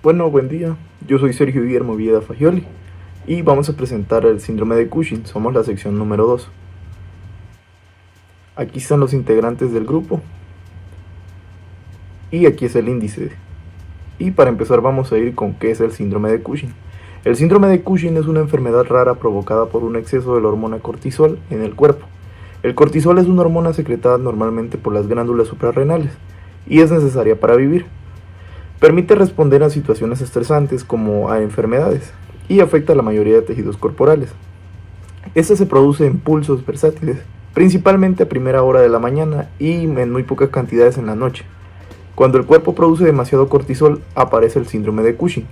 Bueno, buen día. Yo soy Sergio Guillermo Villeda Fagioli y vamos a presentar el síndrome de Cushing. Somos la sección número 2. Aquí están los integrantes del grupo y aquí es el índice. Y para empezar vamos a ir con qué es el síndrome de Cushing. El síndrome de Cushing es una enfermedad rara provocada por un exceso de la hormona cortisol en el cuerpo. El cortisol es una hormona secretada normalmente por las glándulas suprarrenales y es necesaria para vivir. Permite responder a situaciones estresantes como a enfermedades y afecta a la mayoría de tejidos corporales. Este se produce en pulsos versátiles, principalmente a primera hora de la mañana y en muy pocas cantidades en la noche. Cuando el cuerpo produce demasiado cortisol, aparece el síndrome de Cushing.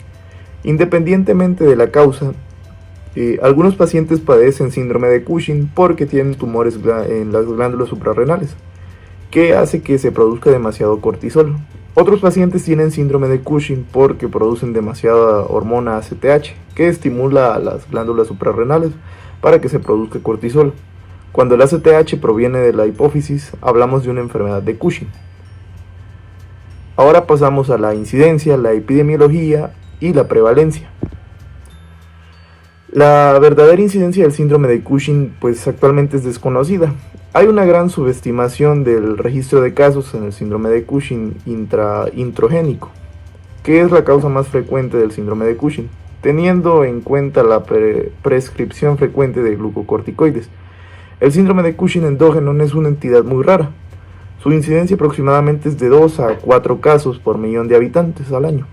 Independientemente de la causa, algunos pacientes padecen síndrome de Cushing porque tienen tumores en las glándulas suprarrenales, que hace que se produzca demasiado cortisol. Otros pacientes tienen síndrome de Cushing porque producen demasiada hormona ACTH, que estimula a las glándulas suprarrenales para que se produzca cortisol. Cuando el ACTH proviene de la hipófisis, hablamos de una enfermedad de Cushing. Ahora pasamos a la incidencia, la epidemiología y la prevalencia. La verdadera incidencia del síndrome de Cushing pues actualmente es desconocida. Hay una gran subestimación del registro de casos en el síndrome de Cushing introgénico, que es la causa más frecuente del síndrome de Cushing, teniendo en cuenta la prescripción frecuente de glucocorticoides. El síndrome de Cushing endógeno no es una entidad muy rara. Su incidencia aproximadamente es de 2 a 4 casos por millón de habitantes al año.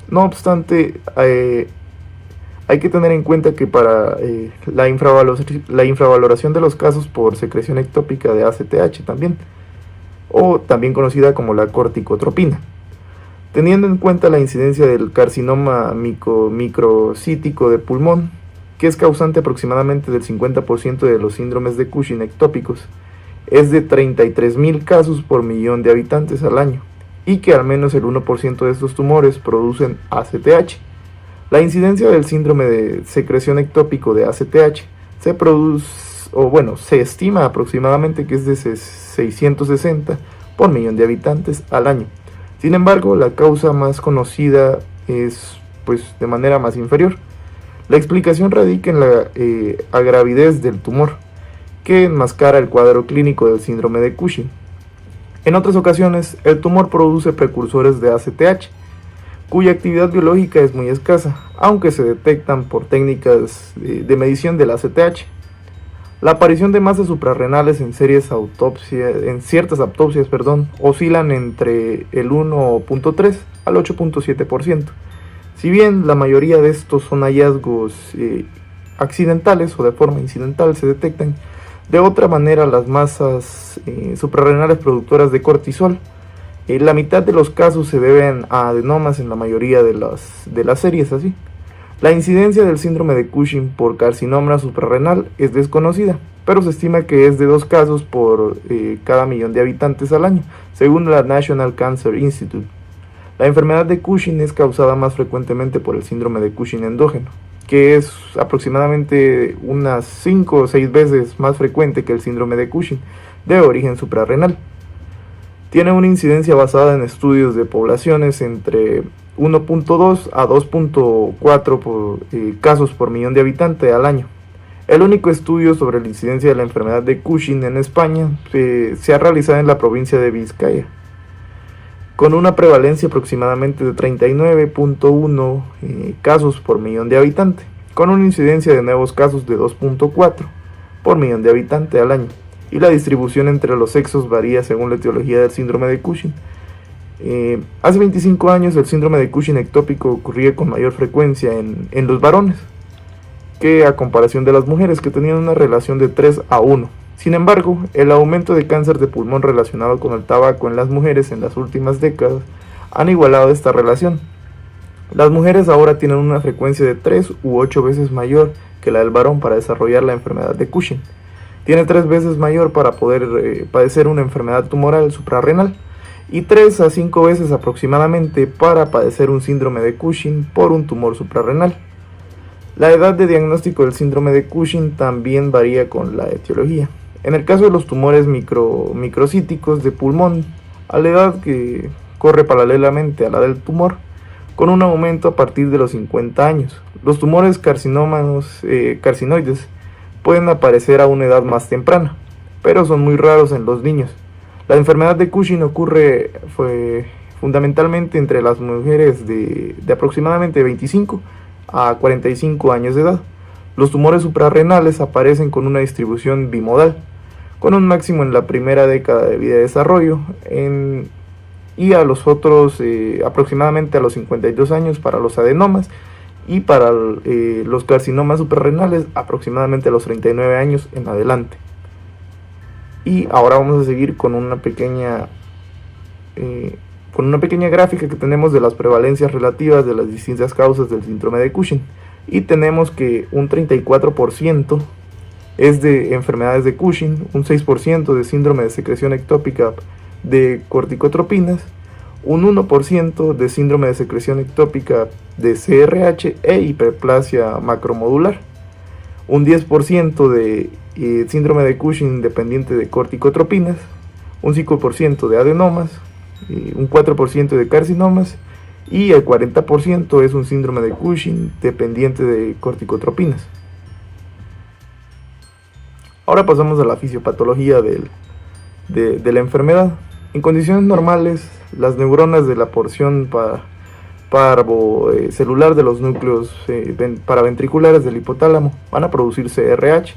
No obstante, hay que tener en cuenta que para la infravaloración de los casos por secreción ectópica de ACTH también, o también conocida como la corticotropina. Teniendo en cuenta la incidencia del carcinoma microcítico de pulmón, que es causante aproximadamente del 50% de los síndromes de Cushing ectópicos, es de 33.000 casos por millón de habitantes al año, y que al menos el 1% de estos tumores producen ACTH. La incidencia del síndrome de secreción ectópico de ACTH se estima aproximadamente que es de 660 por millón de habitantes al año. Sin embargo, la causa más conocida es de manera más inferior. La explicación radica en la agravidez del tumor, que enmascara el cuadro clínico del síndrome de Cushing. En otras ocasiones, el tumor produce precursores de ACTH, cuya actividad biológica es muy escasa, aunque se detectan por técnicas de medición del ACTH. La aparición de masas suprarrenales en ciertas autopsias oscilan entre el 1.3 al 8.7%. Si bien la mayoría de estos son hallazgos accidentales o de forma incidental, se detectan de otra manera las masas suprarrenales productoras de cortisol. La mitad de los casos se deben a adenomas en la mayoría de las series así. La incidencia del síndrome de Cushing por carcinoma suprarrenal es desconocida, pero se estima que es de 2 casos por cada millón de habitantes al año, según la National Cancer Institute. La enfermedad de Cushing es causada más frecuentemente por el síndrome de Cushing endógeno, que es aproximadamente unas 5 o 6 veces más frecuente que el síndrome de Cushing de origen suprarrenal. Tiene una incidencia basada en estudios de poblaciones entre 1.2 a 2.4 casos por millón de habitantes al año. El único estudio sobre la incidencia de la enfermedad de Cushing en España se ha realizado en la provincia de Vizcaya, con una prevalencia aproximadamente de 39.1 casos por millón de habitantes, con una incidencia de nuevos casos de 2.4 por millón de habitantes al año. Y la distribución entre los sexos varía según la etiología del síndrome de Cushing. Hace 25 años el síndrome de Cushing ectópico ocurría con mayor frecuencia en los varones, que a comparación de las mujeres, que tenían una relación de 3 a 1. Sin embargo, el aumento de cáncer de pulmón relacionado con el tabaco en las mujeres en las últimas décadas han igualado esta relación. Las mujeres ahora tienen una frecuencia de 3 u 8 veces mayor que la del varón para desarrollar la enfermedad de Cushing. Tiene 3 veces mayor para poder padecer una enfermedad tumoral suprarrenal y 3 a 5 veces aproximadamente para padecer un síndrome de Cushing por un tumor suprarrenal. La edad de diagnóstico del síndrome de Cushing también varía con la etiología. En el caso de los tumores microcíticos de pulmón, a la edad que corre paralelamente a la del tumor, con un aumento a partir de los 50 años. Los tumores carcinoides pueden aparecer a una edad más temprana, pero son muy raros en los niños. La enfermedad de Cushing ocurre fundamentalmente entre las mujeres de aproximadamente 25 a 45 años de edad. Los tumores suprarrenales aparecen con una distribución bimodal, con un máximo en la primera década de vida de desarrollo y a los otros aproximadamente a los 52 años para los adenomas, y para los carcinomas suprarrenales aproximadamente a los 39 años en adelante. Y ahora vamos a seguir con una pequeña gráfica que tenemos de las prevalencias relativas de las distintas causas del síndrome de Cushing, y tenemos que un 34% es de enfermedades de Cushing, un 6% de síndrome de secreción ectópica de corticotropinas, un 1% de síndrome de secreción ectópica de CRH e hiperplasia macromodular, un 10% de síndrome de Cushing dependiente de corticotropinas, un 5% de adenomas, un 4% de carcinomas, y el 40% es un síndrome de Cushing dependiente de corticotropinas. Ahora pasamos a la fisiopatología de la enfermedad. En condiciones normales, las neuronas de la porción parvocelular de los núcleos paraventriculares del hipotálamo van a producir CRH,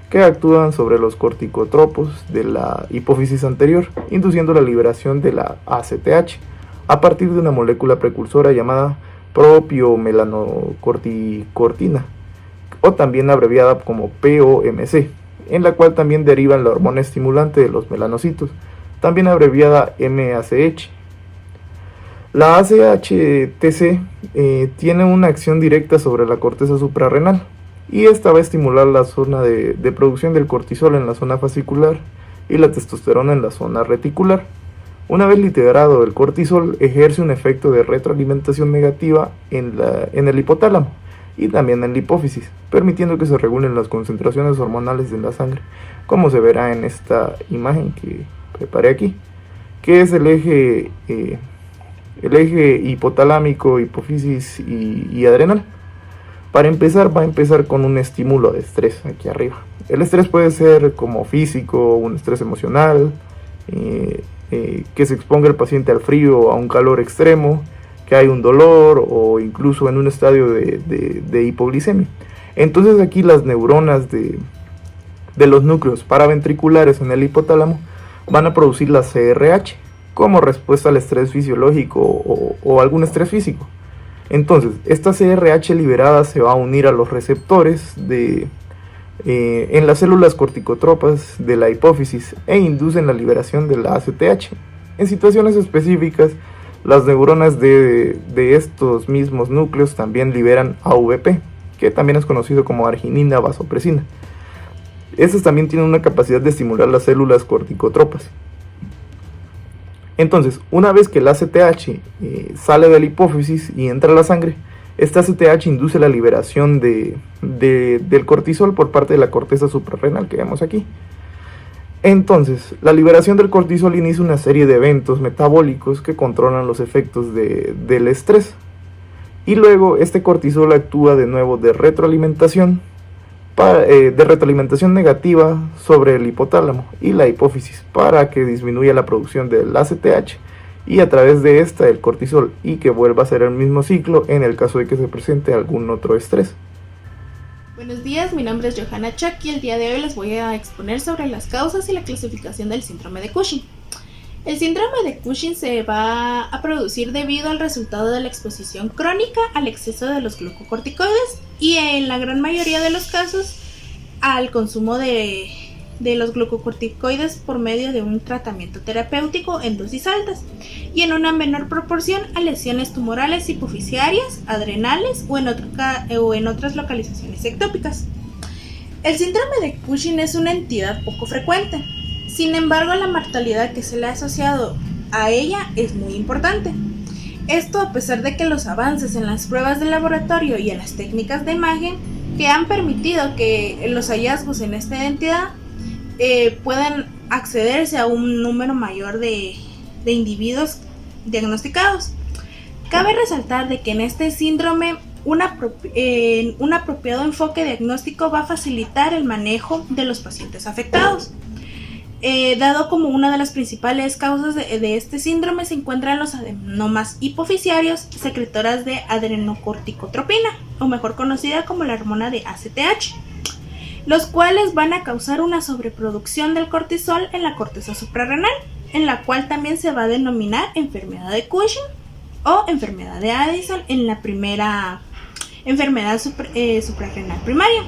que actúan sobre los corticotropos de la hipófisis anterior, induciendo la liberación de la ACTH a partir de una molécula precursora llamada propiomelanocorticotina, o también abreviada como POMC, en la cual también derivan la hormona estimulante de los melanocitos, también abreviada MACH. La ACHTC tiene una acción directa sobre la corteza suprarrenal, y esta va a estimular la zona de producción del cortisol en la zona fascicular y la testosterona en la zona reticular. Una vez liberado el cortisol, ejerce un efecto de retroalimentación negativa en el hipotálamo y también en la hipófisis, permitiendo que se regulen las concentraciones hormonales en la sangre, como se verá en esta imagen que preparé aquí, que es el eje hipotalámico, hipófisis y adrenal. Para empezar, va a empezar con un estímulo de estrés aquí arriba. El estrés puede ser como físico, un estrés emocional, que se exponga el paciente al frío o a un calor extremo, que hay un dolor o incluso en un estadio de hipoglicemia. Entonces aquí las neuronas de los núcleos paraventriculares en el hipotálamo van a producir la CRH como respuesta al estrés fisiológico o algún estrés físico. Entonces, esta CRH liberada se va a unir a los receptores en las células corticotropas de la hipófisis e inducen la liberación de la ACTH. En situaciones específicas, las neuronas de estos mismos núcleos también liberan AVP, que también es conocido como arginina vasopresina. Estas también tienen una capacidad de estimular las células corticotropas. Entonces, una vez que el ACTH sale de la hipófisis y entra a la sangre, esta ACTH induce la liberación del cortisol por parte de la corteza suprarrenal que vemos aquí. Entonces, la liberación del cortisol inicia una serie de eventos metabólicos que controlan los efectos del estrés. Y luego este cortisol actúa de nuevo de retroalimentación negativa sobre el hipotálamo y la hipófisis para que disminuya la producción del ACTH y a través de esta el cortisol, y que vuelva a ser el mismo ciclo en el caso de que se presente algún otro estrés. Buenos días, mi nombre es Johanna Chuck y el día de hoy les voy a exponer sobre las causas y la clasificación del síndrome de Cushing. El síndrome de Cushing se va a producir debido al resultado de la exposición crónica al exceso de los glucocorticoides y en la gran mayoría de los casos al consumo de los glucocorticoides por medio de un tratamiento terapéutico en dosis altas y en una menor proporción a lesiones tumorales hipofisiarias, adrenales o en otras localizaciones ectópicas. El síndrome de Cushing es una entidad poco frecuente. Sin embargo, la mortalidad que se le ha asociado a ella es muy importante. Esto a pesar de que los avances en las pruebas de laboratorio y en las técnicas de imagen que han permitido que los hallazgos en esta entidad puedan accederse a un número mayor de individuos diagnosticados. Cabe resaltar de que en este síndrome un apropiado enfoque diagnóstico va a facilitar el manejo de los pacientes afectados. Dado como una de las principales causas de este síndrome se encuentran los adenomas hipofisiarios secretoras de adrenocorticotropina, o mejor conocida como la hormona de ACTH, los cuales van a causar una sobreproducción del cortisol en la corteza suprarrenal, en la cual también se va a denominar enfermedad de Cushing o enfermedad de Addison en la primera enfermedad suprarrenal primaria.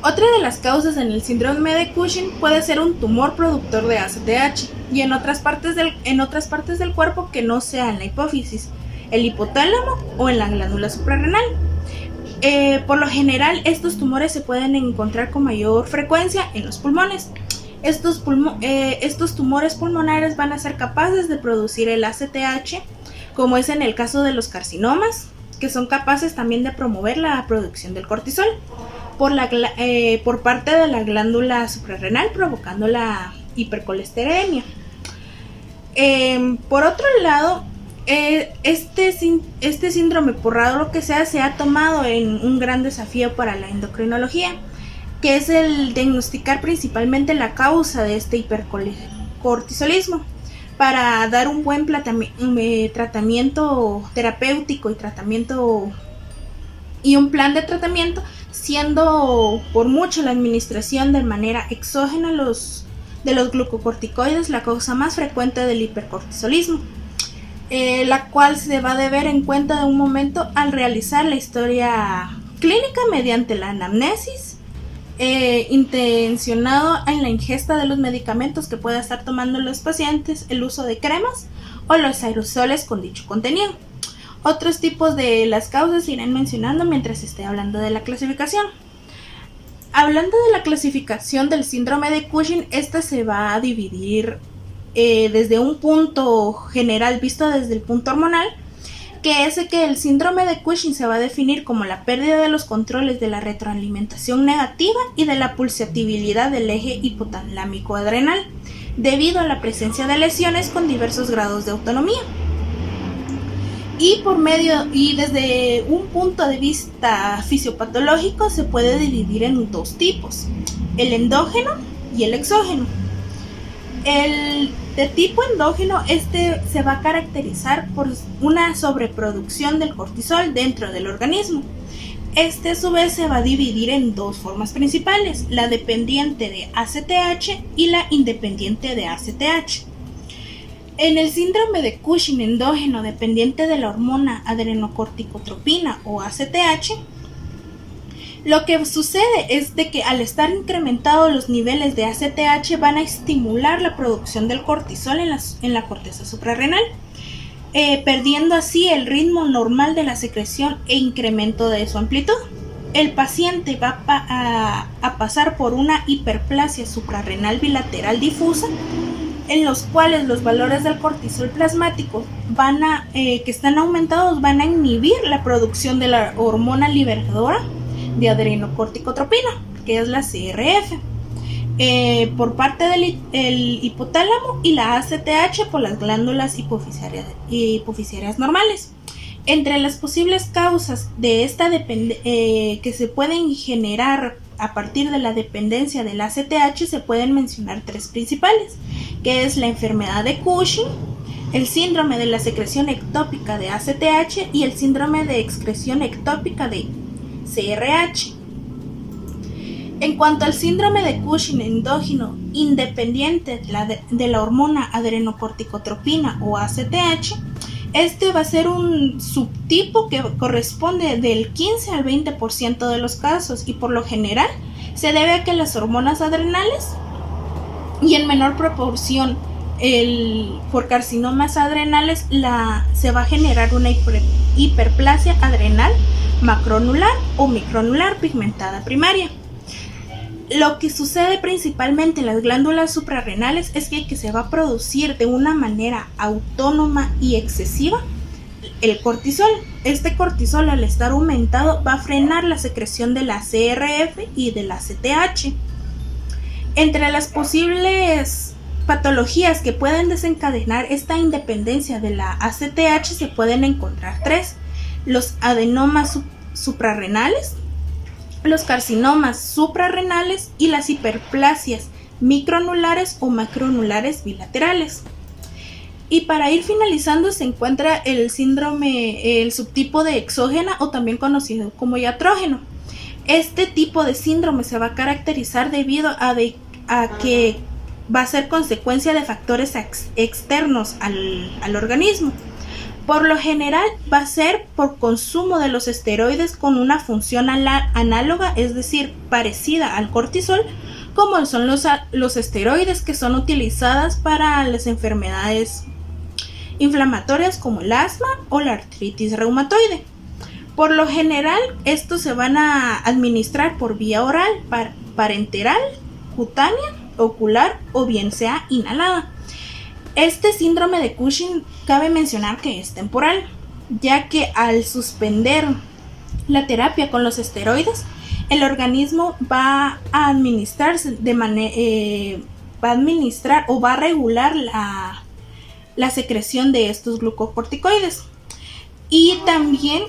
Otra de las causas en el síndrome de Cushing puede ser un tumor productor de ACTH y en otras partes del cuerpo que no sea en la hipófisis, el hipotálamo o en la glándula suprarrenal. Por lo general, estos tumores se pueden encontrar con mayor frecuencia en los pulmones. Estos tumores pulmonares van a ser capaces de producir el ACTH, como es en el caso de los carcinomas, que son capaces también de promover la producción del cortisol por parte de la glándula suprarrenal, provocando la hipercolesterolemia. Por otro lado, este síndrome, por raro que sea, se ha tomado en un gran desafío para la endocrinología, que es el diagnosticar principalmente la causa de este hipercortisolismo, para dar un buen tratamiento terapéutico y un plan de tratamiento, siendo por mucho la administración de manera exógena de los glucocorticoides la causa más frecuente del hipercortisolismo, la cual se va a deber en cuenta de un momento al realizar la historia clínica mediante la anamnesis, intencionado en la ingesta de los medicamentos que pueda estar tomando los pacientes, el uso de cremas o los aerosoles con dicho contenido. Otros tipos de las causas se irán mencionando mientras esté hablando de la clasificación. Hablando de la clasificación del síndrome de Cushing, esta se va a dividir desde un punto general visto desde el punto hormonal, que es que el síndrome de Cushing se va a definir como la pérdida de los controles de la retroalimentación negativa y de la pulsatibilidad del eje hipotalámico adrenal, debido a la presencia de lesiones con diversos grados de autonomía. Y desde un punto de vista fisiopatológico se puede dividir en dos tipos, el endógeno y el exógeno. El de tipo endógeno, se va a caracterizar por una sobreproducción del cortisol dentro del organismo. A su vez se va a dividir en dos formas principales, la dependiente de ACTH y la independiente de ACTH. En el síndrome de Cushing endógeno dependiente de la hormona adrenocorticotropina o ACTH, lo que sucede es de que al estar incrementados los niveles de ACTH van a estimular la producción del cortisol en la corteza suprarrenal, perdiendo así el ritmo normal de la secreción e incremento de su amplitud. El paciente va a pasar por una hiperplasia suprarrenal bilateral difusa, en los cuales los valores del cortisol plasmático que están aumentados van a inhibir la producción de la hormona liberadora de adrenocorticotropina, que es la CRF, por parte del hipotálamo, y la ACTH por las glándulas hipofisiarias normales. Entre las posibles causas de esta que se pueden generar a partir de la dependencia del ACTH se pueden mencionar tres principales, que es la enfermedad de Cushing, el síndrome de la secreción ectópica de ACTH y el síndrome de excreción ectópica de CRH. En cuanto al síndrome de Cushing endógeno independiente de la hormona adrenocorticotropina o ACTH, este va a ser un subtipo que corresponde del 15 al 20% de los casos y por lo general se debe a que las hormonas adrenales y en menor proporción por carcinomas adrenales se va a generar una hiperplasia adrenal macronular o micronular pigmentada primaria. Lo que sucede principalmente en las glándulas suprarrenales es que se va a producir de una manera autónoma y excesiva el cortisol. Este cortisol, al estar aumentado, va a frenar la secreción de la CRF y de la ACTH. Entre las posibles patologías que pueden desencadenar esta independencia de la ACTH se pueden encontrar tres: los adenomas suprarrenales, los carcinomas suprarrenales y las hiperplasias microanulares o macroanulares bilaterales. Y para ir finalizando se encuentra el síndrome, el subtipo de exógena o también conocido como iatrógeno. Este tipo de síndrome se va a caracterizar debido a que va a ser consecuencia de factores externos al organismo. Por lo general va a ser por consumo de los esteroides con una función análoga, es decir, parecida al cortisol, como son los esteroides que son utilizadas para las enfermedades inflamatorias como el asma o la artritis reumatoide. Por lo general, estos se van a administrar por vía oral, parenteral, cutánea, ocular o bien sea inhalada. Este síndrome de Cushing cabe mencionar que es temporal, ya que al suspender la terapia con los esteroides, el organismo va a administrar o va a regular la secreción de estos glucocorticoides. Y también,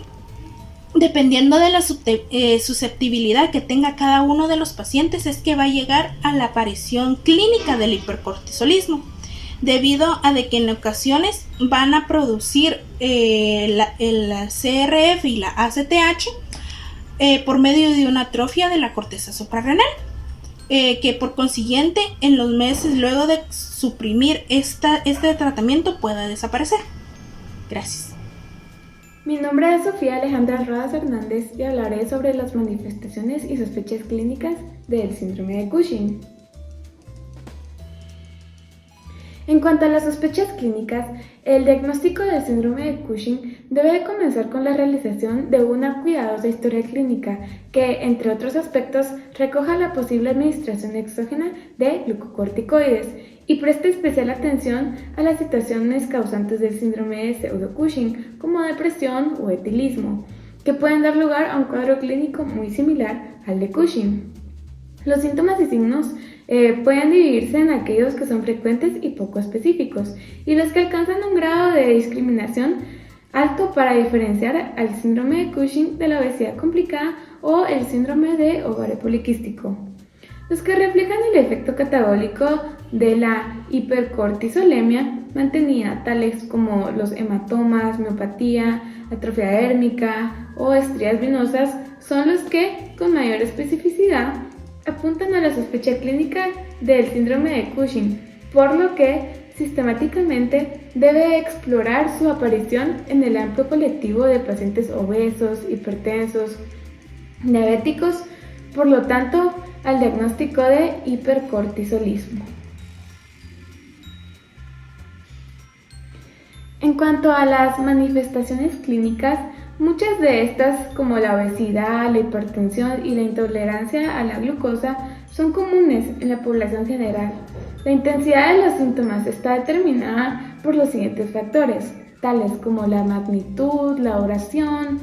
dependiendo de la susceptibilidad que tenga cada uno de los pacientes, es que va a llegar a la aparición clínica del hipercortisolismo, debido a de que en ocasiones van a producir el CRF y la ACTH por medio de una atrofia de la corteza suprarrenal, que por consiguiente en los meses luego de suprimir este tratamiento pueda desaparecer. Gracias. Mi nombre es Sofía Alejandra Rodas Hernández y hablaré sobre las manifestaciones y sospechas clínicas del síndrome de Cushing. En cuanto a las sospechas clínicas, el diagnóstico del síndrome de Cushing debe de comenzar con la realización de una cuidadosa historia clínica que, entre otros aspectos, recoja la posible administración exógena de glucocorticoides y preste especial atención a las situaciones causantes del síndrome de pseudo-Cushing, como depresión o etilismo, que pueden dar lugar a un cuadro clínico muy similar al de Cushing. Los síntomas y signos pueden dividirse en aquellos que son frecuentes y poco específicos, y los que alcanzan un grado de discriminación alto para diferenciar al síndrome de Cushing de la obesidad complicada o el síndrome de ovario poliquístico. Los que reflejan el efecto catabólico de la hipercortisolemia mantenida, tales como los hematomas, miopatía, atrofia dérmica o estrías venosas, son los que, con mayor especificidad, apuntan a la sospecha clínica del síndrome de Cushing, por lo que sistemáticamente debe explorar su aparición en el amplio colectivo de pacientes obesos, hipertensos, diabéticos, por lo tanto, al diagnóstico de hipercortisolismo. En cuanto a las manifestaciones clínicas, muchas de estas, como la obesidad, la hipertensión y la intolerancia a la glucosa, son comunes en la población general. La intensidad de los síntomas está determinada por los siguientes factores, tales como la magnitud, la duración,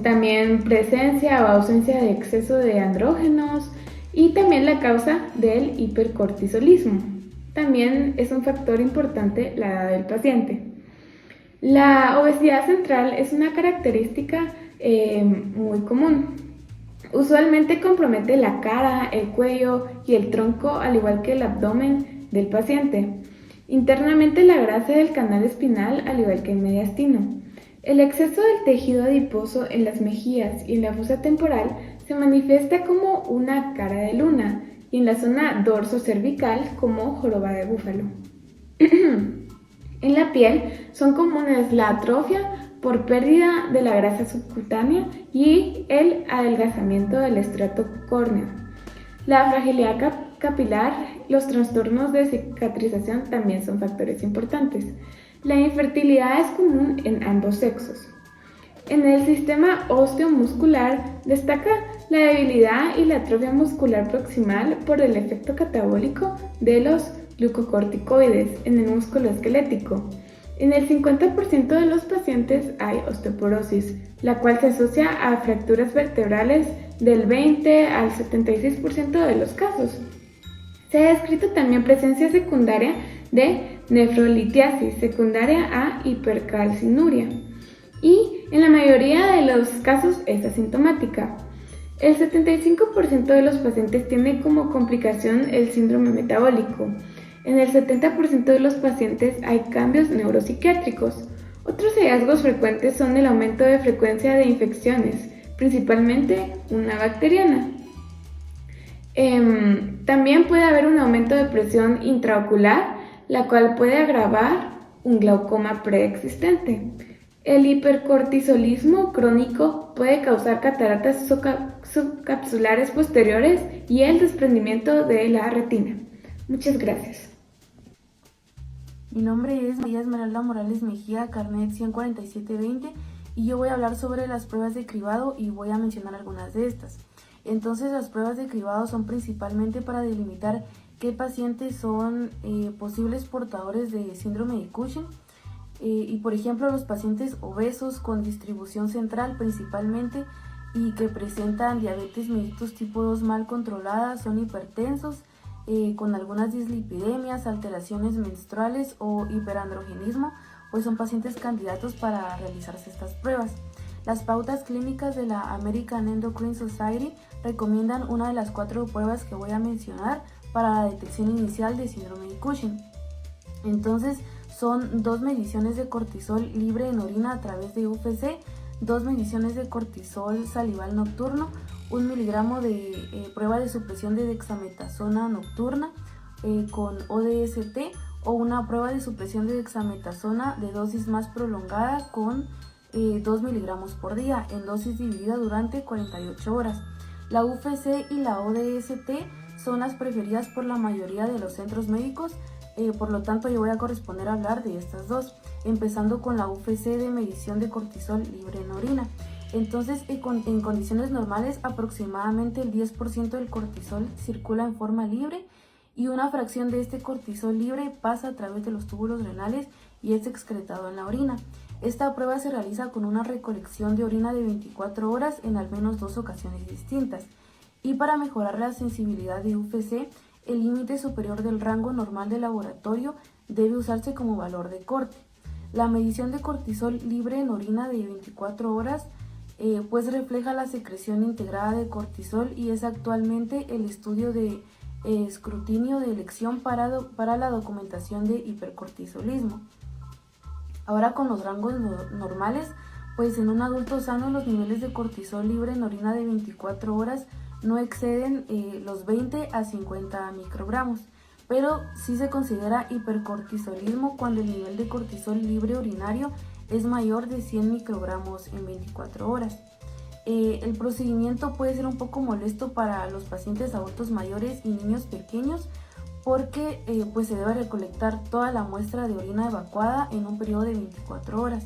también presencia o ausencia de exceso de andrógenos y también la causa del hipercortisolismo. También es un factor importante la edad del paciente. La obesidad central es una característica muy común. Usualmente compromete la cara, el cuello y el tronco, al igual que el abdomen del paciente. Internamente la grasa del canal espinal, al igual que el mediastino. El exceso del tejido adiposo en las mejillas y en la fosa temporal se manifiesta como una cara de luna y en la zona dorso-cervical como joroba de búfalo. En la piel son comunes la atrofia por pérdida de la grasa subcutánea y el adelgazamiento del estrato córneo. La fragilidad capilar, los trastornos de cicatrización también son factores importantes. La infertilidad es común en ambos sexos. En el sistema osteomuscular destaca la debilidad y la atrofia muscular proximal por el efecto catabólico de los glucocorticoides en el músculo esquelético. En el 50% de los pacientes hay osteoporosis, la cual se asocia a fracturas vertebrales del 20 al 76% de los casos. Se ha descrito también presencia secundaria de nefrolitiasis secundaria a hipercalcinuria y en la mayoría de los casos es asintomática. El 75% de los pacientes tiene como complicación el síndrome metabólico. En el 70% de los pacientes hay cambios neuropsiquiátricos. Otros hallazgos frecuentes son el aumento de frecuencia de infecciones, principalmente una bacteriana. También puede haber un aumento de presión intraocular, la cual puede agravar un glaucoma preexistente. El hipercortisolismo crónico puede causar cataratas subcapsulares posteriores y el desprendimiento de la retina. Muchas gracias. Mi nombre es María Esmeralda Morales Mejía, carnet 14720, y yo voy a hablar sobre las pruebas de cribado y voy a mencionar algunas de estas. Entonces, las pruebas de cribado son principalmente para delimitar qué pacientes son posibles portadores de síndrome de Cushing. Y por ejemplo, los pacientes obesos con distribución central principalmente y que presentan diabetes mellitus tipo 2 mal controlada, son hipertensos, con algunas dislipidemias, alteraciones menstruales o hiperandrogenismo, pues son pacientes candidatos para realizarse estas pruebas. Las pautas clínicas de la American Endocrine Society recomiendan una de las 4 pruebas que voy a mencionar para la detección inicial de síndrome de Cushing. Entonces, son 2 mediciones de cortisol libre en orina a través de UFC, 2 mediciones de cortisol salival nocturno, 1 miligramo de prueba de supresión de dexametasona nocturna con ODST o una prueba de supresión de dexametasona de dosis más prolongada con 2 miligramos por día en dosis dividida durante 48 horas. La UFC y la ODST son las preferidas por la mayoría de los centros médicos. Por lo tanto, yo voy a corresponder a hablar de estas 2, empezando con la UFC de medición de cortisol libre en orina. Entonces, en condiciones normales, aproximadamente el 10% del cortisol circula en forma libre y una fracción de este cortisol libre pasa a través de los túbulos renales y es excretado en la orina. Esta prueba se realiza con una recolección de orina de 24 horas en al menos 2 ocasiones distintas. Y para mejorar la sensibilidad de UFC, el límite superior del rango normal de laboratorio debe usarse como valor de corte. La medición de cortisol libre en orina de 24 horas pues refleja la secreción integrada de cortisol y es actualmente el estudio de escrutinio de elección para la documentación de hipercortisolismo. Ahora con los rangos normales, pues en un adulto sano los niveles de cortisol libre en orina de 24 horas no exceden los 20 a 50 microgramos, pero sí se considera hipercortisolismo cuando el nivel de cortisol libre urinario es mayor de 100 microgramos en 24 horas. El procedimiento puede ser un poco molesto para los pacientes adultos mayores y niños pequeños porque pues se debe recolectar toda la muestra de orina evacuada en un periodo de 24 horas.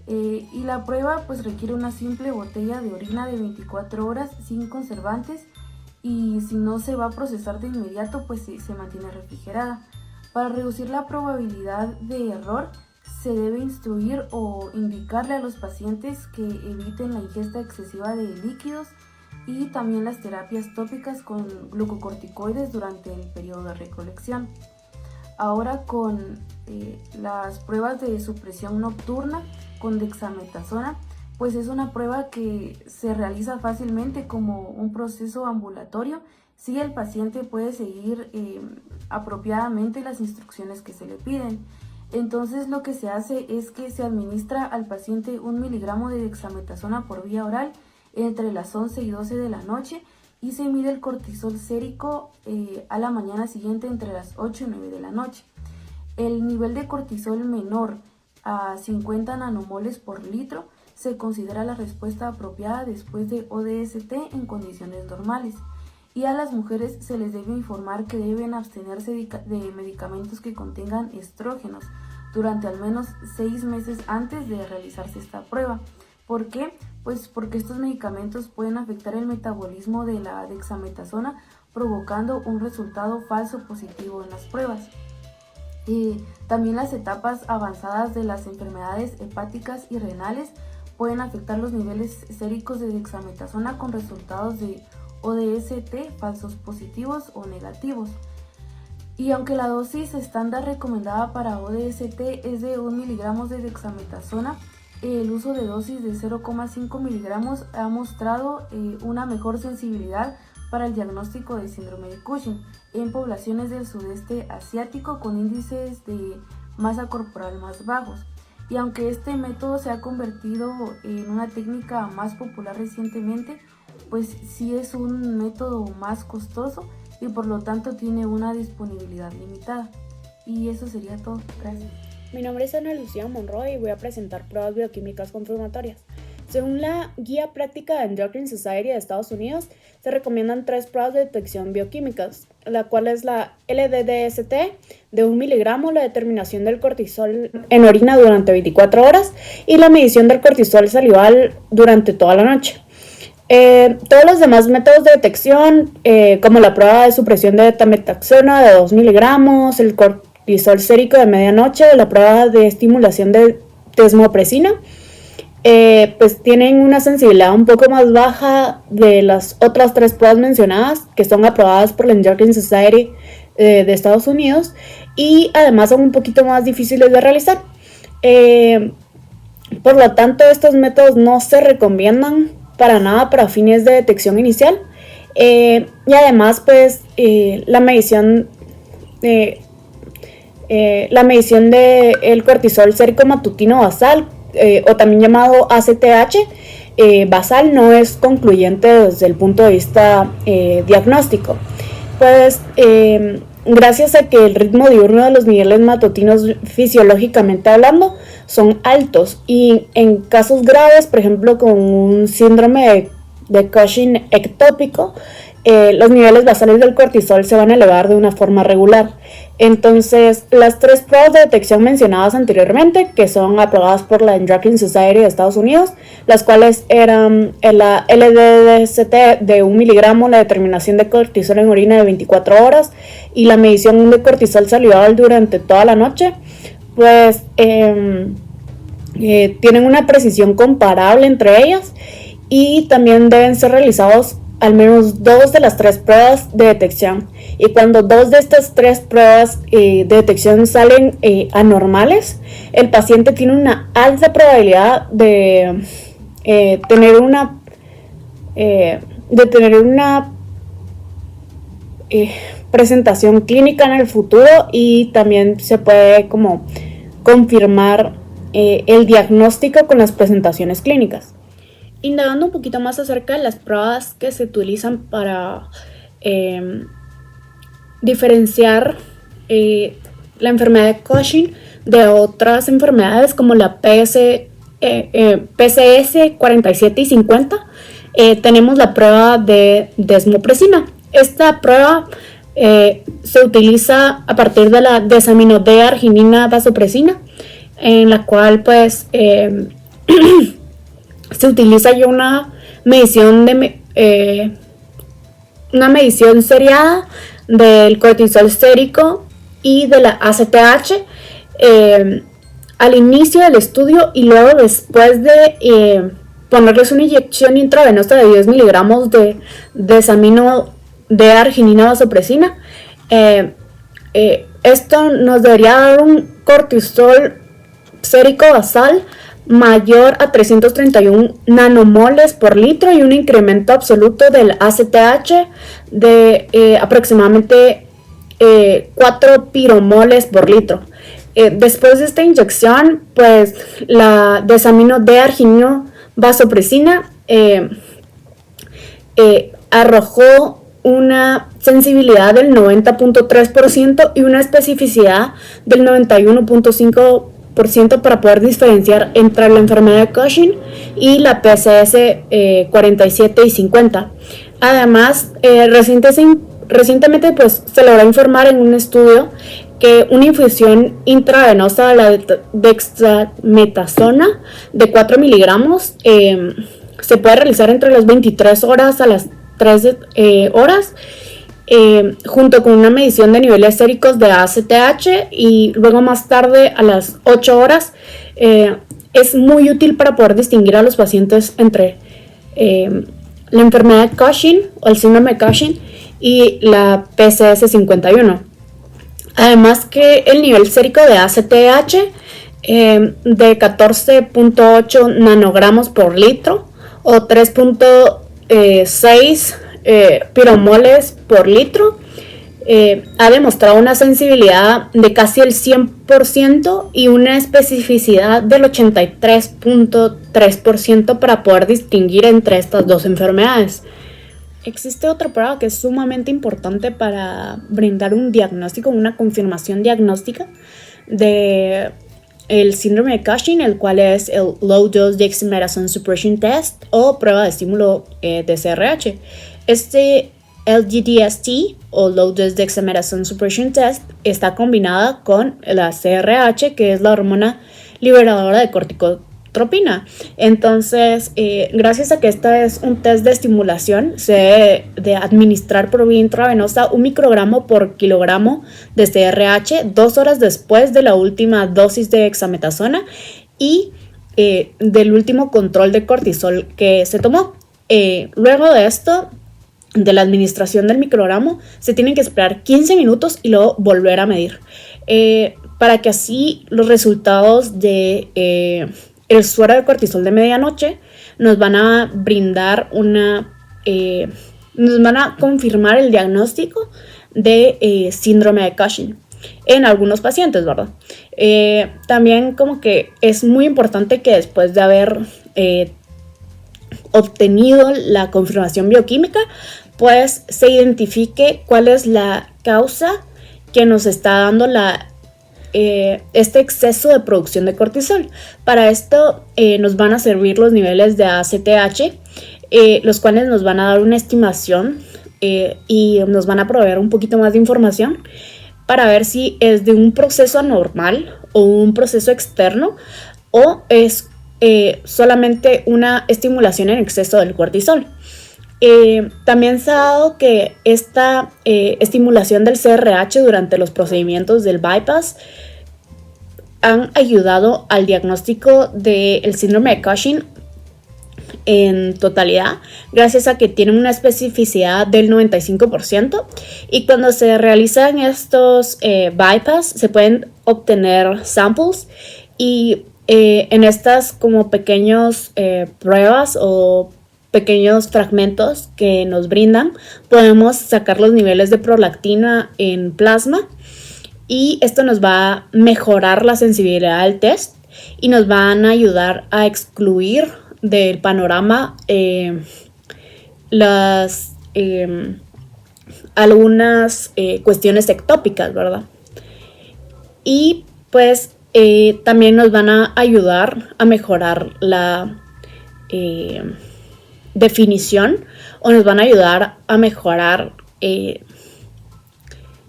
Y la prueba pues requiere una simple botella de orina de 24 horas sin conservantes y si no se va a procesar de inmediato pues se mantiene refrigerada. Para reducir la probabilidad de error se debe instruir o indicarle a los pacientes que eviten la ingesta excesiva de líquidos y también las terapias tópicas con glucocorticoides durante el periodo de recolección. Ahora con las pruebas de supresión nocturna con dexametasona, pues es una prueba que se realiza fácilmente como un proceso ambulatorio si el paciente puede seguir apropiadamente las instrucciones que se le piden. Entonces lo que se hace es que se administra al paciente 1 miligramo de dexametasona por vía oral entre las 11 y 12 de la noche y se mide el cortisol sérico a la mañana siguiente entre las 8 y 9 de la noche. El nivel de cortisol menor a 50 nanomoles por litro se considera la respuesta apropiada después de ODST en condiciones normales. Y a las mujeres se les debe informar que deben abstenerse de medicamentos que contengan estrógenos durante al menos 6 meses antes de realizarse esta prueba. ¿Por qué? Pues porque estos medicamentos pueden afectar el metabolismo de la dexametasona, provocando un resultado falso positivo en las pruebas. También las etapas avanzadas de las enfermedades hepáticas y renales pueden afectar los niveles séricos de dexametasona con resultados de ODST falsos positivos o negativos. Y aunque la dosis estándar recomendada para ODST es de 1 miligramos de dexametasona, el uso de dosis de 0,5 miligramos ha mostrado una mejor sensibilidad para el diagnóstico de síndrome de Cushing en poblaciones del sudeste asiático con índices de masa corporal más bajos. Y aunque este método se ha convertido en una técnica más popular recientemente, pues sí es un método más costoso y por lo tanto tiene una disponibilidad limitada. Y eso sería todo. Gracias. Mi nombre es Ana Lucía Monroy y voy a presentar pruebas bioquímicas confirmatorias. Según la Guía Práctica de Endocrine Society de Estados Unidos, se recomiendan 3 pruebas de detección bioquímicas, la cual es la LDDST de 1 miligramo, la determinación del cortisol en orina durante 24 horas y la medición del cortisol salival durante toda la noche. Todos los demás métodos de detección, como la prueba de supresión de tamoxifeno de 2 miligramos, el cortisol sérico de medianoche, la prueba de estimulación de desmopresina, pues tienen una sensibilidad un poco más baja de las otras 3 pruebas mencionadas, que son aprobadas por la Endocrine Society de Estados Unidos, y además son un poquito más difíciles de realizar. Por lo tanto, estos métodos no se recomiendan para nada para fines de detección inicial, y además pues la medición de el cortisol sérico matutino basal, o también llamado ACTH basal, no es concluyente desde el punto de vista diagnóstico, pues gracias a que el ritmo diurno de los niveles matutinos fisiológicamente hablando son altos, y en casos graves, por ejemplo con un síndrome de Cushing ectópico, los niveles basales del cortisol se van a elevar de una forma regular. Entonces, las 3 pruebas de detección mencionadas anteriormente, que son aprobadas por la Endocrine Society de Estados Unidos, las cuales eran la LDDST de 1 miligramo, la determinación de cortisol en orina de 24 horas y la medición de cortisol salival durante toda la noche, pues tienen una precisión comparable entre ellas, y también deben ser realizados al menos 2 de las 3 pruebas de detección. Y cuando 2 de estas 3 pruebas de detección salen anormales, el paciente tiene una alta probabilidad de tener una presentación clínica en el futuro, y también se puede como confirmar el diagnóstico con las presentaciones clínicas. Indagando un poquito más acerca de las pruebas que se utilizan para diferenciar la enfermedad de Cushing de otras enfermedades como la PCS 47 y 50, tenemos la prueba de desmopresina. Esta prueba se utiliza a partir de la desaminodearginina vasopresina, en la cual pues se utiliza ya una medición seriada del cortisol sérico y de la ACTH al inicio del estudio, y luego después de ponerles una inyección intravenosa de 10 miligramos de desaminodearginina vasopresina. Esto nos debería dar un cortisol sérico basal mayor a 331 nanomoles por litro y un incremento absoluto del ACTH de aproximadamente 4 piromoles por litro. Después de esta inyección, pues la desaminodearginina vasopresina arrojó una sensibilidad del 90.3% y una especificidad del 91.5% para poder diferenciar entre la enfermedad de Cushing y la PCS 47 y 50. Además, recientemente pues, se logró informar en un estudio que una infusión intravenosa de la dexametasona de 4 miligramos se puede realizar entre las 23 horas a las 3 horas, junto con una medición de niveles séricos de ACTH, y luego más tarde a las 8 horas. Es muy útil para poder distinguir a los pacientes entre la enfermedad de Cushing o el síndrome de Cushing y la PCS 51. Además que el nivel sérico de ACTH de 14.8 nanogramos por litro o 3.6 piromoles por litro ha demostrado una sensibilidad de casi el 100% y una especificidad del 83.3% para poder distinguir entre estas dos enfermedades. Existe otra prueba que es sumamente importante para brindar un diagnóstico, una confirmación diagnóstica de el síndrome de Cushing, el cual es el Low Dose Dexamethasone Suppression Test o prueba de estímulo de CRH. Este LGDST o Low Dose Dexamethasone Suppression Test está combinada con la CRH, que es la hormona liberadora de corticotropina. Entonces, gracias a que este es un test de estimulación, se debe de administrar por vía intravenosa 1 microgramo por kilogramo de CRH 2 horas después de la última dosis de dexametasona y del último control de cortisol que se tomó. Luego de esto, de la administración del microgramo, se tienen que esperar 15 minutos y luego volver a medir para que así los resultados de el suero de cortisol de medianoche nos van a brindar nos van a confirmar el diagnóstico de síndrome de Cushing en algunos pacientes, ¿verdad? También como que es muy importante que después de haber obtenido la confirmación bioquímica, pues se identifique cuál es la causa que nos está dando este exceso de producción de cortisol. Para esto nos van a servir los niveles de ACTH, los cuales nos van a dar una estimación y nos van a proveer un poquito más de información para ver si es de un proceso anormal o un proceso externo o es solamente una estimulación en exceso del cortisol. También se ha dado que esta estimulación del CRH durante los procedimientos del bypass han ayudado al diagnóstico del síndrome de Cushing en totalidad, gracias a que tienen una especificidad del 95%, y cuando se realizan estos bypass se pueden obtener samples y en estas como pequeños pruebas o pequeños fragmentos que nos brindan, podemos sacar los niveles de prolactina en plasma y esto nos va a mejorar la sensibilidad del test y nos van a ayudar a excluir del panorama algunas cuestiones ectópicas, ¿verdad? Y pues también nos van a ayudar a mejorar la definición o nos van a ayudar a mejorar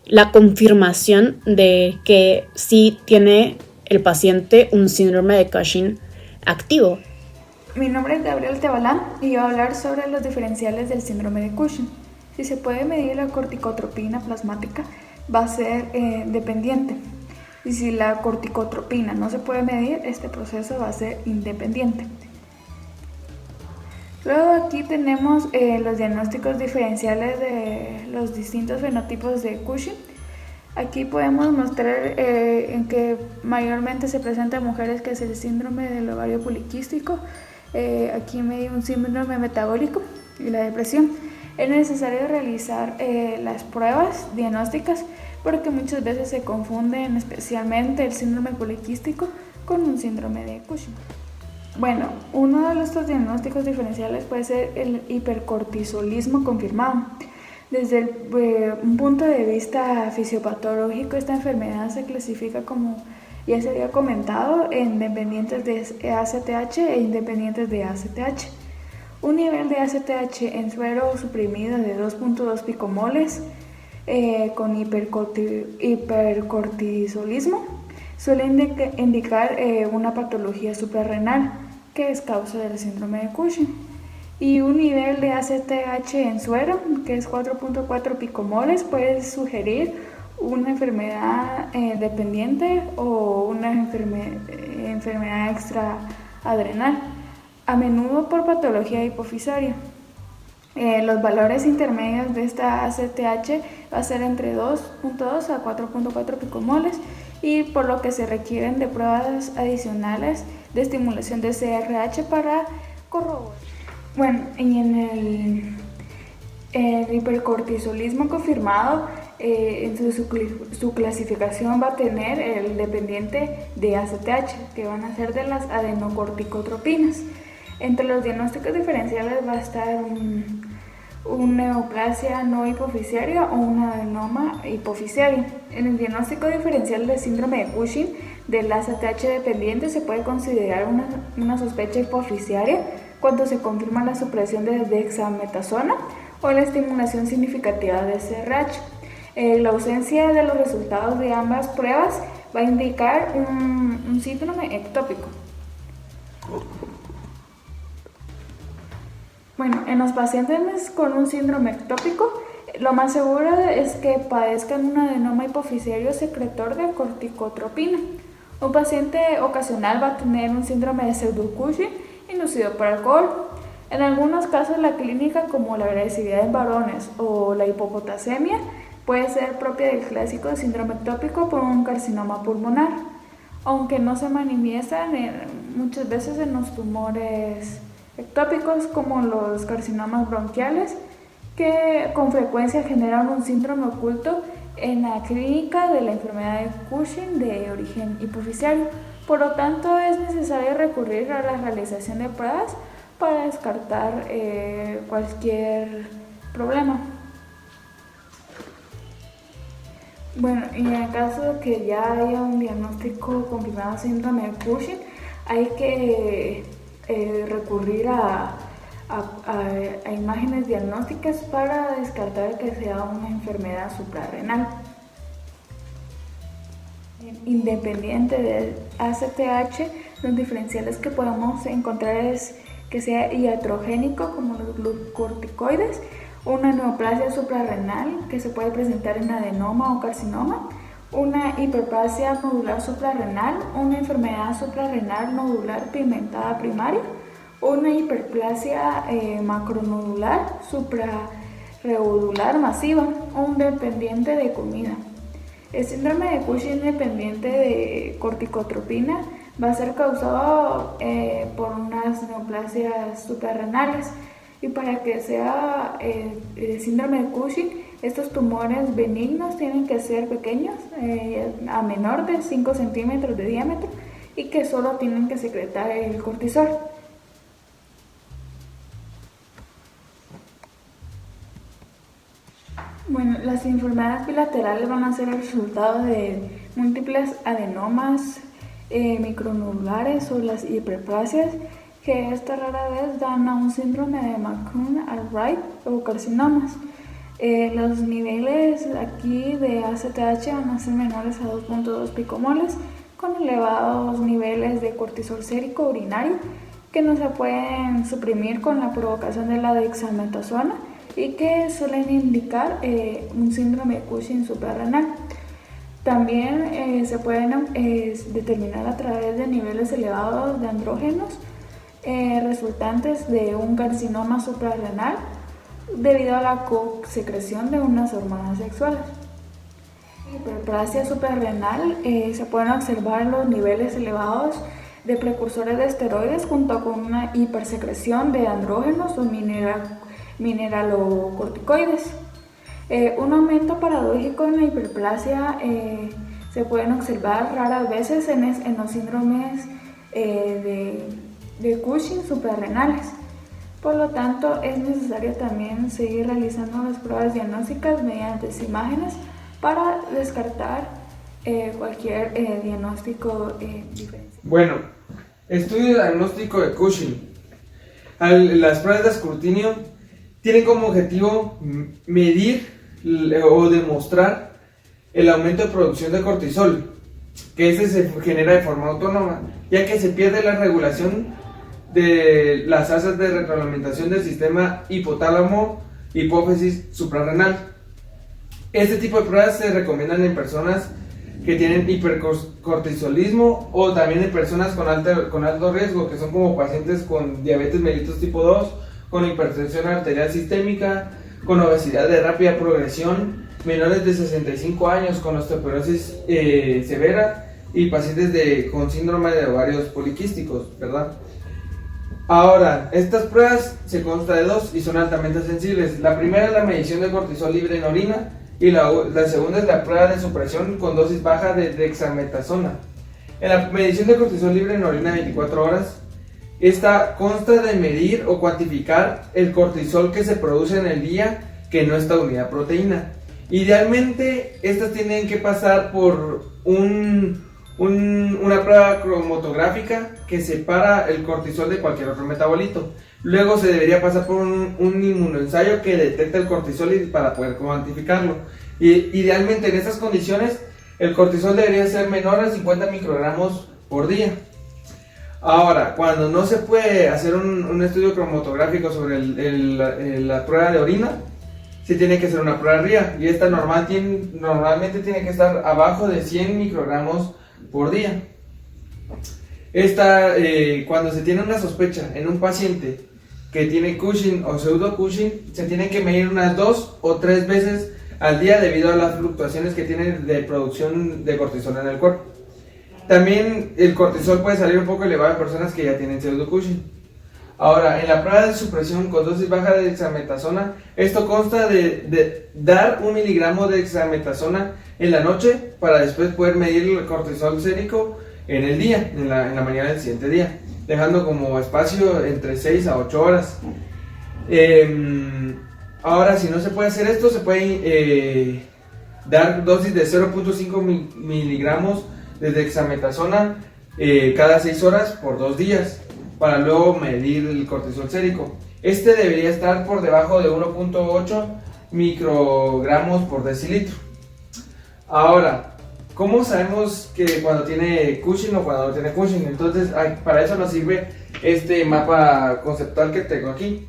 la confirmación de que sí tiene el paciente un síndrome de Cushing activo. Mi nombre es Gabriel Tebalán y yo voy a hablar sobre los diferenciales del síndrome de Cushing. Si se puede medir la corticotropina plasmática, va a ser dependiente. Y si la corticotropina no se puede medir, este proceso va a ser independiente. Luego aquí tenemos los diagnósticos diferenciales de los distintos fenotipos de Cushing. Aquí podemos mostrar en que mayormente se presenta en mujeres, que es el síndrome del ovario poliquístico. Aquí me dio un síndrome metabólico y la depresión. Es necesario realizar las pruebas diagnósticas porque muchas veces se confunden especialmente el síndrome poliquístico con un síndrome de Cushing. Bueno, uno de estos diagnósticos diferenciales puede ser el hipercortisolismo confirmado. Desde un punto de vista fisiopatológico, esta enfermedad se clasifica como ya se había comentado en dependientes de ACTH e independientes de ACTH. Un nivel de ACTH en suero suprimido de 2.2 picomoles con hipercortisolismo suele indicar una patología suprarrenal que es causa del síndrome de Cushing. Y un nivel de ACTH en suero, que es 4.4 picomoles, puede sugerir una enfermedad dependiente o una enfermedad extraadrenal, a menudo por patología hipofisaria. Los valores intermedios de esta ACTH va a ser entre 2.2 a 4.4 picomoles, y por lo que se requieren de pruebas adicionales de estimulación de CRH para corroborar. Bueno, y en el hipercortisolismo confirmado, en su clasificación va a tener el dependiente de ACTH, que van a ser de las adenocorticotropinas. Entre los diagnósticos diferenciales va a estar un neoplasia no hipoficiaria o un adenoma hipoficiario. En el diagnóstico diferencial del síndrome de Cushing del ACTH dependiente se puede considerar una sospecha hipoficiaria cuando se confirma la supresión de dexametasona o la estimulación significativa de CRH. La ausencia de los resultados de ambas pruebas va a indicar un síndrome ectópico. Bueno, en los pacientes con un síndrome ectópico, lo más seguro es que padezcan un adenoma hipoficiario secretor de corticotropina. Un paciente ocasional va a tener un síndrome de pseudo-Cushing inducido por alcohol. En algunos casos, la clínica, como la agresividad en varones o la hipopotasemia, puede ser propia del clásico síndrome ectópico por un carcinoma pulmonar, aunque no se manifiestan muchas veces en los tumores ectópicos como los carcinomas bronquiales, que con frecuencia generan un síndrome oculto en la clínica de la enfermedad de Cushing de origen hipoficiario. Por lo tanto, es necesario recurrir a la realización de pruebas para descartar cualquier problema. Bueno, y en el caso de que ya haya un diagnóstico confirmado de síndrome de Cushing, hay que recurrir a imágenes diagnósticas para descartar que sea una enfermedad suprarrenal. Independiente del ACTH, los diferenciales que podemos encontrar es que sea iatrogénico, como los glucocorticoides, una neoplasia suprarrenal que se puede presentar en adenoma o carcinoma, una hiperplasia nodular suprarrenal, una enfermedad suprarrenal nodular pigmentada primaria, una hiperplasia macronodular suprarreodular masiva, un dependiente de comida. El síndrome de Cushing dependiente de corticotropina va a ser causado por unas neoplasias suprarrenales, y para que sea el síndrome de Cushing, estos tumores benignos tienen que ser pequeños, a menor de 5 centímetros de diámetro, y que solo tienen que secretar el cortisol. Bueno, las enfermedades bilaterales van a ser el resultado de múltiples adenomas micronodulares o las hiperplasias, que esta rara vez dan a un síndrome de McCune-Albright o carcinomas. Los niveles aquí de ACTH van a ser menores a 2.2 picomoles, con elevados niveles de cortisol sérico urinario que no se pueden suprimir con la provocación de la dexametasona y que suelen indicar un síndrome de Cushing suprarrenal. También se pueden determinar a través de niveles elevados de andrógenos resultantes de un carcinoma suprarrenal debido a la co-secreción de unas hormonas sexuales. En hiperplasia suprarrenal se pueden observar los niveles elevados de precursores de esteroides junto con una hipersecreción de andrógenos o mineralocorticoides. Un aumento paradójico en la hiperplasia se pueden observar raras veces en los síndromes de Cushing suprarrenales. Por lo tanto, es necesario también seguir realizando las pruebas diagnósticas mediante imágenes para descartar cualquier diagnóstico diferencial. Bueno, estudio diagnóstico de Cushing. Las pruebas de escrutinio tienen como objetivo medir o demostrar el aumento de producción de cortisol, que ese se genera de forma autónoma, ya que se pierde la regulación de las asas de retroalimentación del sistema hipotálamo-hipófisis suprarrenal. Este tipo de pruebas se recomiendan en personas que tienen hipercortisolismo o también en personas con alto riesgo, que son como pacientes con diabetes mellitus tipo 2, con hipertensión arterial sistémica, con obesidad de rápida progresión, menores de 65 años con osteoporosis severa y pacientes con síndrome de ovarios poliquísticos, ¿verdad? Ahora, estas pruebas se consta de dos y son altamente sensibles. La primera es la medición de cortisol libre en orina y la segunda es la prueba de supresión con dosis baja de dexametasona. En la medición de cortisol libre en orina 24 horas, esta consta de medir o cuantificar el cortisol que se produce en el día que no está unida a proteína. Idealmente, estas tienen que pasar por una prueba cromatográfica que separa el cortisol de cualquier otro metabolito. Luego se debería pasar por un inmunoensayo que detecta el cortisol para poder cuantificarlo. Y idealmente en estas condiciones el cortisol debería ser menor a 50 microgramos por día. Ahora, cuando no se puede hacer un estudio cromatográfico sobre la prueba de orina, se tiene que hacer una prueba RIA y esta normalmente tiene que estar abajo de 100 microgramos por día. Cuando se tiene una sospecha en un paciente que tiene Cushing o pseudo Cushing, se tiene que medir unas 2 o 3 veces al día debido a las fluctuaciones que tiene de producción de cortisol en el cuerpo. También el cortisol puede salir un poco elevado en personas que ya tienen pseudo Cushing. Ahora, en la prueba de supresión con dosis baja de dexametasona, esto consta de dar 1 miligramo de dexametasona en la noche para después poder medir el cortisol sérico en el día, en la mañana del siguiente día, dejando como espacio entre 6 a 8 horas. Ahora, si no se puede hacer esto, se puede dar dosis de 0.5 miligramos de dexametasona cada 6 horas por 2 días para luego medir el cortisol sérico. Este debería estar por debajo de 1.8 microgramos por decilitro. Ahora, ¿cómo sabemos que cuando tiene Cushing o cuando no tiene Cushing? Entonces, para eso nos sirve este mapa conceptual que tengo aquí.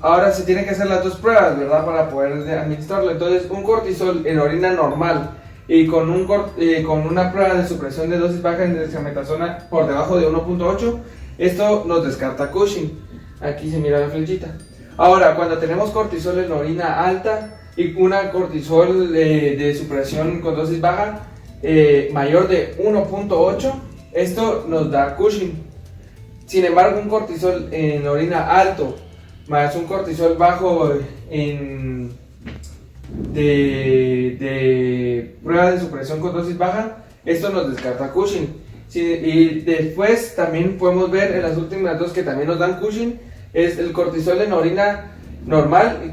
Ahora se tienen que hacer las dos pruebas, ¿verdad? Para poder administrarlo. Entonces, un cortisol en orina normal y con una prueba de supresión de dosis baja en dexametasona por debajo de 1.8, esto nos descarta Cushing. Aquí se mira la flechita. Ahora, cuando tenemos cortisol en orina alta y una cortisol de supresión con dosis baja mayor de 1.8, esto nos da Cushing. Sin embargo, un cortisol en orina alto más un cortisol bajo de prueba de supresión con dosis baja, esto nos descarta Cushing. Y después también podemos ver en las últimas dos que también nos dan Cushing, es el cortisol en orina normal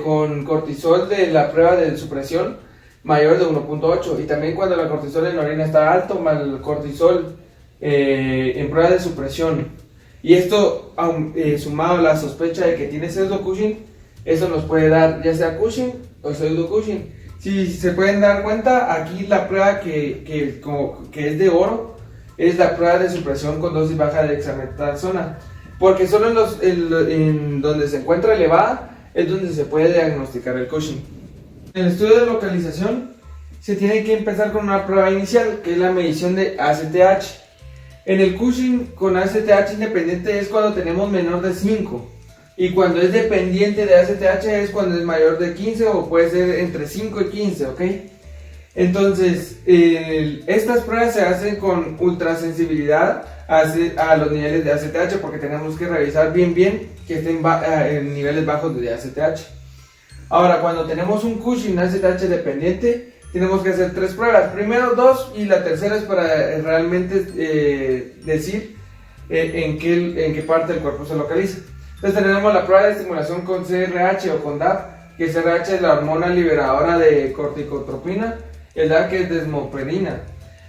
con cortisol de la prueba de supresión mayor de 1.8, y también cuando la cortisol en orina está alto más el cortisol en prueba de supresión, y esto sumado a la sospecha de que tiene pseudo Cushing, eso nos puede dar ya sea Cushing o pseudo Cushing. Si se pueden dar cuenta, aquí la prueba que es de oro es la prueba de supresión con dosis baja de dexametasona, porque solo en donde se encuentra elevada es donde se puede diagnosticar el Cushing. En el estudio de localización se tiene que empezar con una prueba inicial, que es la medición de ACTH. En el Cushing con ACTH independiente es cuando tenemos menor de 5, y cuando es dependiente de ACTH es cuando es mayor de 15 o puede ser entre 5 y 15, ¿ok? Entonces, estas pruebas se hacen con ultrasensibilidad a los niveles de ACTH, porque tenemos que revisar bien que estén en niveles bajos de ACTH. Ahora, cuando tenemos un Cushing ACTH dependiente, tenemos que hacer 3 pruebas, primero 2 y la tercera es para realmente decir en qué parte del cuerpo se localiza. Entonces tenemos la prueba de estimulación con CRH o con DAP, que CRH es la hormona liberadora de corticotropina, el DAP que es desmopredina.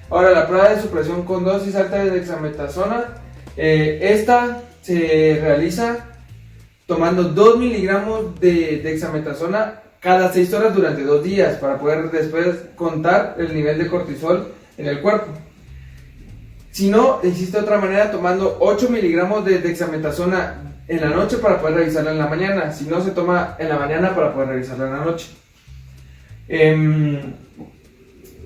Ahora, la prueba de supresión con dosis alta de dexametasona, esta se realiza tomando 2 miligramos de dexametasona cada 6 horas durante 2 días para poder después contar el nivel de cortisol en el cuerpo. Si no, existe otra manera tomando 8 miligramos de dexametasona en la noche para poder revisarla en la mañana. Si no, se toma en la mañana para poder revisarla en la noche. En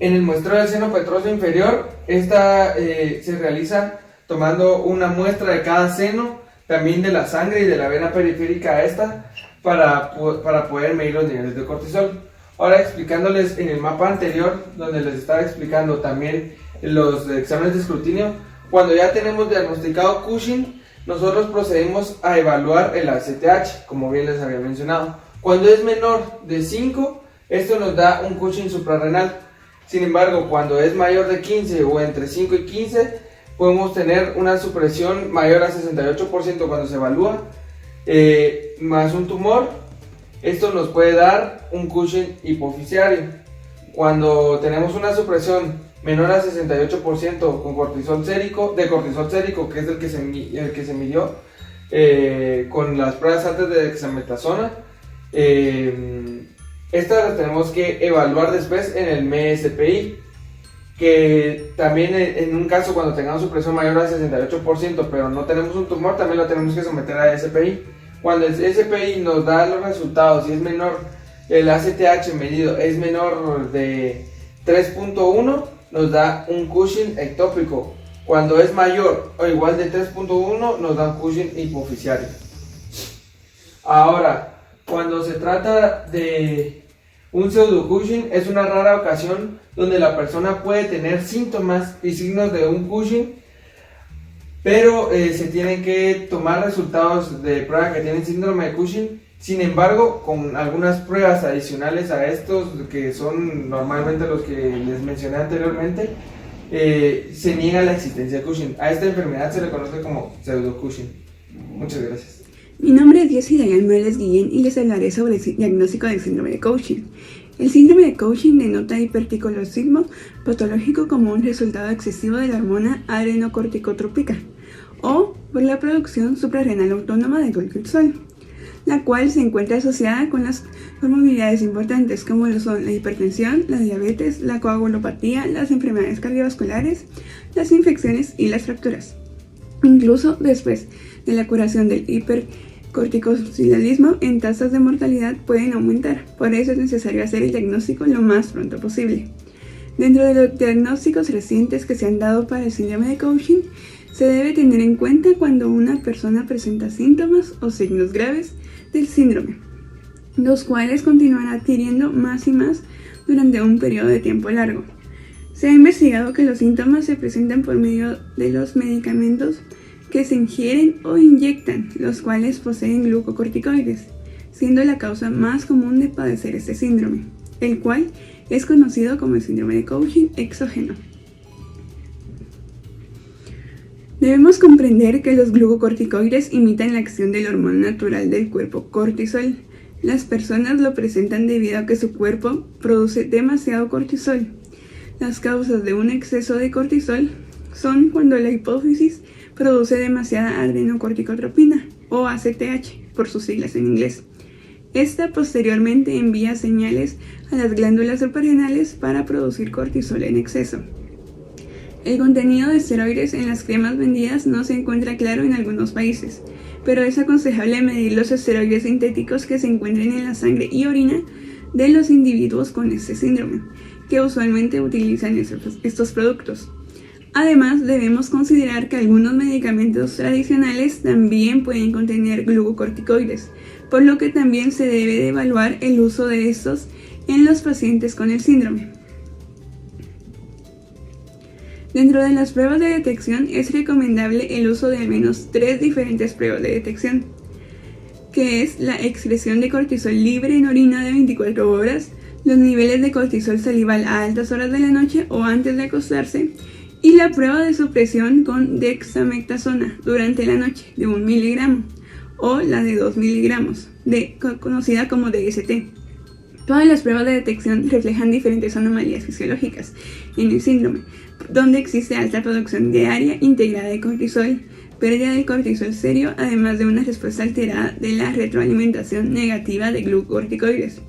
el muestreo del seno petroso inferior, esta se realiza tomando una muestra de cada seno también de la sangre y de la vena periférica a esta para poder medir los niveles de cortisol. Ahora explicándoles en el mapa anterior, donde les estaba explicando también los exámenes de escrutinio, cuando ya tenemos diagnosticado Cushing, nosotros procedemos a evaluar el ACTH, como bien les había mencionado. Cuando es menor de 5, esto nos da un Cushing suprarrenal. Sin embargo, cuando es mayor de 15 o entre 5 y 15, podemos tener una supresión mayor a 68% cuando se evalúa, más un tumor. Esto nos puede dar un Cushing hipofisiario. Cuando tenemos una supresión menor a 68% con cortisol sérico, que es el que se midió con las pruebas antes de dexametasona, estas las tenemos que evaluar después en el MSPI, que también en un caso cuando tengamos supresión mayor a 68% pero no tenemos un tumor, también lo tenemos que someter a SPI. Cuando el SPI nos da los resultados y es menor, el ACTH medido es menor de 3.1, nos da un Cushing ectópico. Cuando es mayor o igual de 3.1, nos da un Cushing hipofisiario. Ahora, cuando se trata de un pseudo Cushing, es una rara ocasión donde la persona puede tener síntomas y signos de un Cushing, pero se tienen que tomar resultados de prueba que tienen síndrome de Cushing. Sin embargo, con algunas pruebas adicionales a estos, que son normalmente los que les mencioné anteriormente, se niega la existencia de Cushing. A esta enfermedad se le conoce como pseudo Cushing. Muchas gracias. Mi nombre es Jessie Dayan Morales Guillén y les hablaré sobre el diagnóstico del síndrome de Cushing. El síndrome de Cushing denota hipercortisolismo patológico como un resultado excesivo de la hormona adrenocorticotrópica o por la producción suprarrenal autónoma de cortisol, la cual se encuentra asociada con las comorbilidades importantes como lo son la hipertensión, la diabetes, la coagulopatía, las enfermedades cardiovasculares, las infecciones y las fracturas. Incluso después de la curación del hipercorticosilialismo, en tasas de mortalidad pueden aumentar. Por eso es necesario hacer el diagnóstico lo más pronto posible. Dentro de los diagnósticos recientes que se han dado para el síndrome de Cushing, se debe tener en cuenta cuando una persona presenta síntomas o signos graves del síndrome, los cuales continúan adquiriendo más y más durante un periodo de tiempo largo. Se ha investigado que los síntomas se presentan por medio de los medicamentos que se ingieren o inyectan, los cuales poseen glucocorticoides, siendo la causa más común de padecer este síndrome, el cual es conocido como el síndrome de Cushing exógeno. Debemos comprender que los glucocorticoides imitan la acción de la hormona natural del cuerpo, cortisol. Las personas lo presentan debido a que su cuerpo produce demasiado cortisol. Las causas de un exceso de cortisol son cuando la hipófisis produce demasiada adrenocorticotropina o ACTH por sus siglas en inglés. Esta posteriormente envía señales a las glándulas suprarrenales para producir cortisol en exceso. El contenido de esteroides en las cremas vendidas no se encuentra claro en algunos países, pero es aconsejable medir los esteroides sintéticos que se encuentren en la sangre y orina de los individuos con este síndrome, que usualmente utilizan estos productos. Además, debemos considerar que algunos medicamentos tradicionales también pueden contener glucocorticoides, por lo que también se debe de evaluar el uso de estos en los pacientes con el síndrome. Dentro de las pruebas de detección es recomendable el uso de al menos 3 diferentes pruebas de detección, que es la excreción de cortisol libre en orina de 24 horas, los niveles de cortisol salival a altas horas de la noche o antes de acostarse, y la prueba de supresión con dexametasona durante la noche de 1 miligramo o la de 2 miligramos, conocida como DST. Todas las pruebas de detección reflejan diferentes anomalías fisiológicas en el síndrome, donde existe alta producción diaria integrada de cortisol, pérdida del cortisol serio, además de una respuesta alterada de la retroalimentación negativa de glucocorticoides,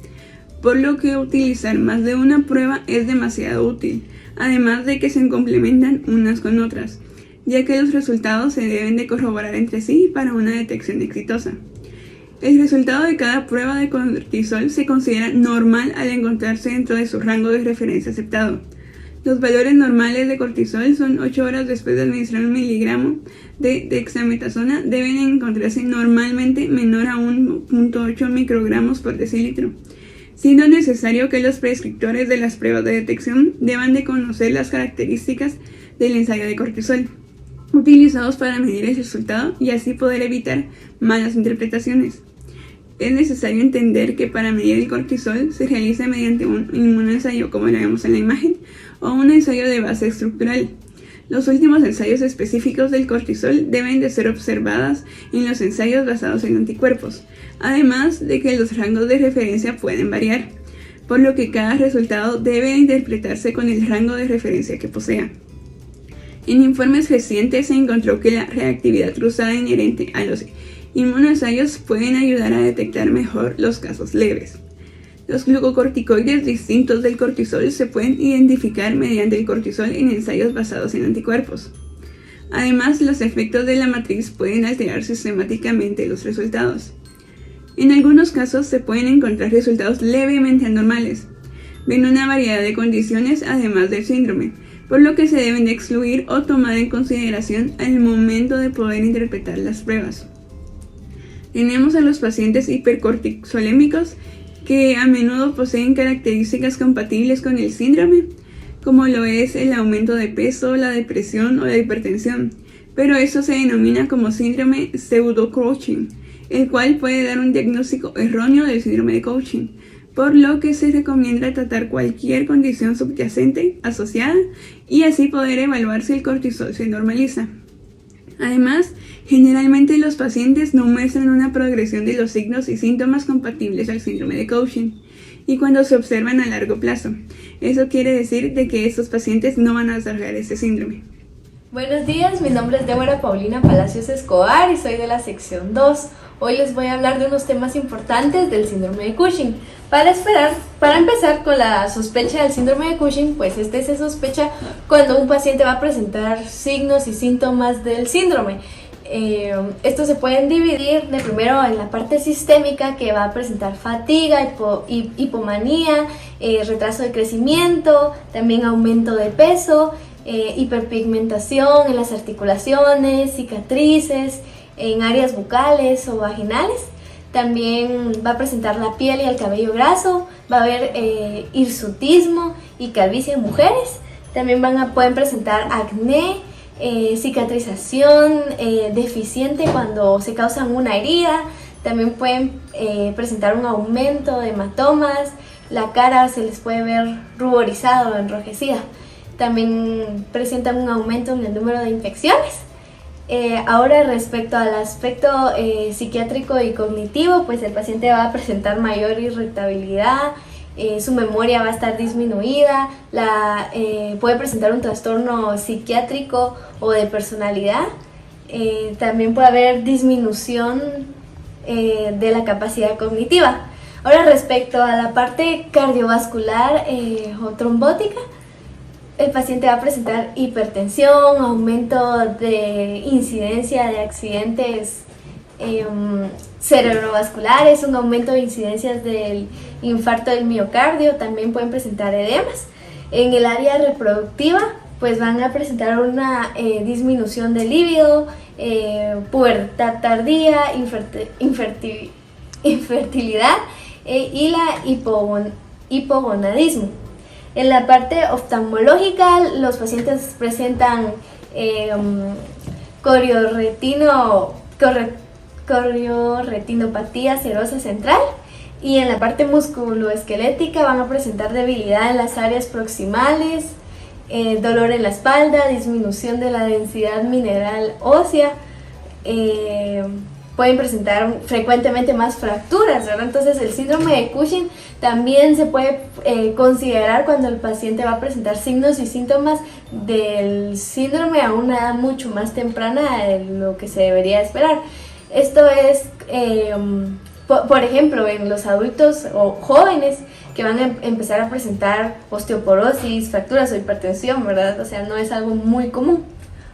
por lo que utilizar más de una prueba es demasiado útil, además de que se complementan unas con otras, ya que los resultados se deben de corroborar entre sí para una detección exitosa. El resultado de cada prueba de cortisol se considera normal al encontrarse dentro de su rango de referencia aceptado. Los valores normales de cortisol son 8 horas después de administrar 1 miligramo de dexametasona. Deben encontrarse normalmente menor a 1.8 microgramos por decilitro, siendo necesario que los prescriptores de las pruebas de detección deban de conocer las características del ensayo de cortisol utilizados para medir el resultado y así poder evitar malas interpretaciones. Es necesario entender que para medir el cortisol se realiza mediante un inmunoensayo, como lo vemos en la imagen, o un ensayo de base estructural. Los últimos ensayos específicos del cortisol deben de ser observados en los ensayos basados en anticuerpos, además de que los rangos de referencia pueden variar, por lo que cada resultado debe interpretarse con el rango de referencia que posea. En informes recientes se encontró que la reactividad cruzada inherente a los inmunoensayos pueden ayudar a detectar mejor los casos leves. Los glucocorticoides distintos del cortisol se pueden identificar mediante el cortisol en ensayos basados en anticuerpos. Además, los efectos de la matriz pueden alterar sistemáticamente los resultados. En algunos casos se pueden encontrar resultados levemente anormales en una variedad de condiciones además del síndrome, por lo que se deben de excluir o tomar en consideración al momento de poder interpretar las pruebas. Tenemos a los pacientes hipercortisolémicos que a menudo poseen características compatibles con el síndrome, como lo es el aumento de peso, la depresión o la hipertensión, pero eso se denomina como síndrome pseudo-Cushing, el cual puede dar un diagnóstico erróneo del síndrome de Cushing, por lo que se recomienda tratar cualquier condición subyacente asociada y así poder evaluar si el cortisol se normaliza. Además, generalmente los pacientes no muestran una progresión de los signos y síntomas compatibles al síndrome de Cushing y cuando se observan a largo plazo. Eso quiere decir de que estos pacientes no van a desarrollar este síndrome. Buenos días, mi nombre es Débora Paulina Palacios Escobar y soy de la sección 2. Hoy les voy a hablar de unos temas importantes del síndrome de Cushing. Para empezar con la sospecha del síndrome de Cushing, pues se sospecha cuando un paciente va a presentar signos y síntomas del síndrome. Estos se pueden dividir de primero en la parte sistémica, que va a presentar fatiga, hipomanía, retraso de crecimiento, también aumento de peso, hiperpigmentación en las articulaciones, cicatrices en áreas bucales o vaginales. También va a presentar la piel y el cabello graso, va a haber hirsutismo y calvicie en mujeres. También pueden presentar acné, cicatrización deficiente cuando se causan una herida. También pueden presentar un aumento de hematomas, la cara se les puede ver ruborizada o enrojecida. También presentan un aumento en el número de infecciones. Ahora respecto al aspecto psiquiátrico y cognitivo, pues el paciente va a presentar mayor irritabilidad, su memoria va a estar disminuida, puede presentar un trastorno psiquiátrico o de personalidad. También puede haber disminución de la capacidad cognitiva. Ahora respecto a la parte cardiovascular o trombótica, el paciente va a presentar hipertensión, aumento de incidencia de accidentes cerebrovasculares, un aumento de incidencias del infarto del miocardio. También pueden presentar edemas. En el área reproductiva, pues van a presentar una disminución del líbido, pubertad tardía, infertilidad y la hipogonadismo. En la parte oftalmológica, los pacientes presentan corioretinopatía serosa central, y en la parte musculoesquelética van a presentar debilidad en las áreas proximales, dolor en la espalda, disminución de la densidad mineral ósea, pueden presentar frecuentemente más fracturas, ¿verdad? Entonces el síndrome de Cushing también se puede considerar cuando el paciente va a presentar signos y síntomas del síndrome a una edad mucho más temprana de lo que se debería esperar. Esto es, por ejemplo, en los adultos o jóvenes que van a empezar a presentar osteoporosis, fracturas o hipertensión, ¿verdad? O sea, no es algo muy común.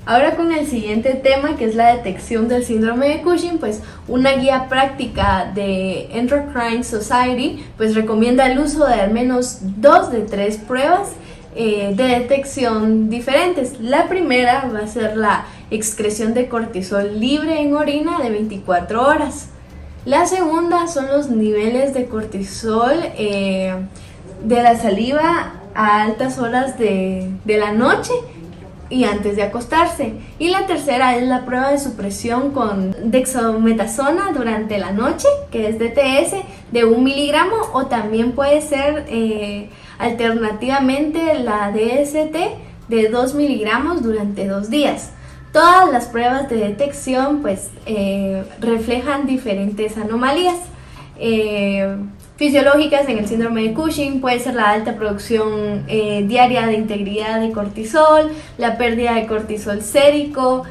Ahora con el siguiente tema, que es la detección del síndrome de Cushing, pues una guía práctica de Endocrine Society pues recomienda el uso de al menos 2 de 3 pruebas de detección diferentes. La primera va a ser la excreción de cortisol libre en orina de 24 horas. La segunda son los niveles de cortisol de la saliva a altas horas de la noche y antes de acostarse. Y la tercera es la prueba de supresión con dexametasona durante la noche, que es DTS, de 1 miligramo, o también puede ser alternativamente la DST de 2 miligramos durante 2 días. Todas las pruebas de detección pues reflejan diferentes anomalías fisiológicas en el síndrome de Cushing. Puede ser la alta producción diaria de integridad de cortisol, la pérdida de cortisol sérico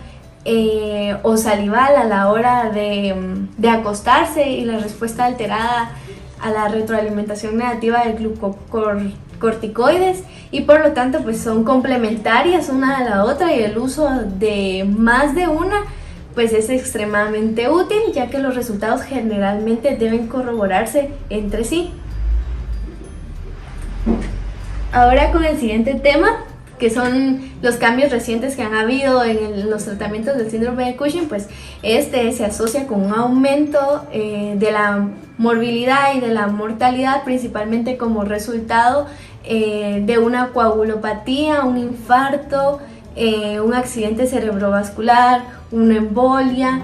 o salival a la hora de acostarse, y la respuesta alterada a la retroalimentación negativa de glucocorticoides, y por lo tanto pues son complementarias una a la otra, y el uso de más de una pues es extremadamente útil, ya que los resultados generalmente deben corroborarse entre sí. Ahora con el siguiente tema, que son los cambios recientes que han habido en los tratamientos del síndrome de Cushing, pues este se asocia con un aumento de la morbilidad y de la mortalidad, principalmente como resultado de una coagulopatía, un infarto, un accidente cerebrovascular, una embolia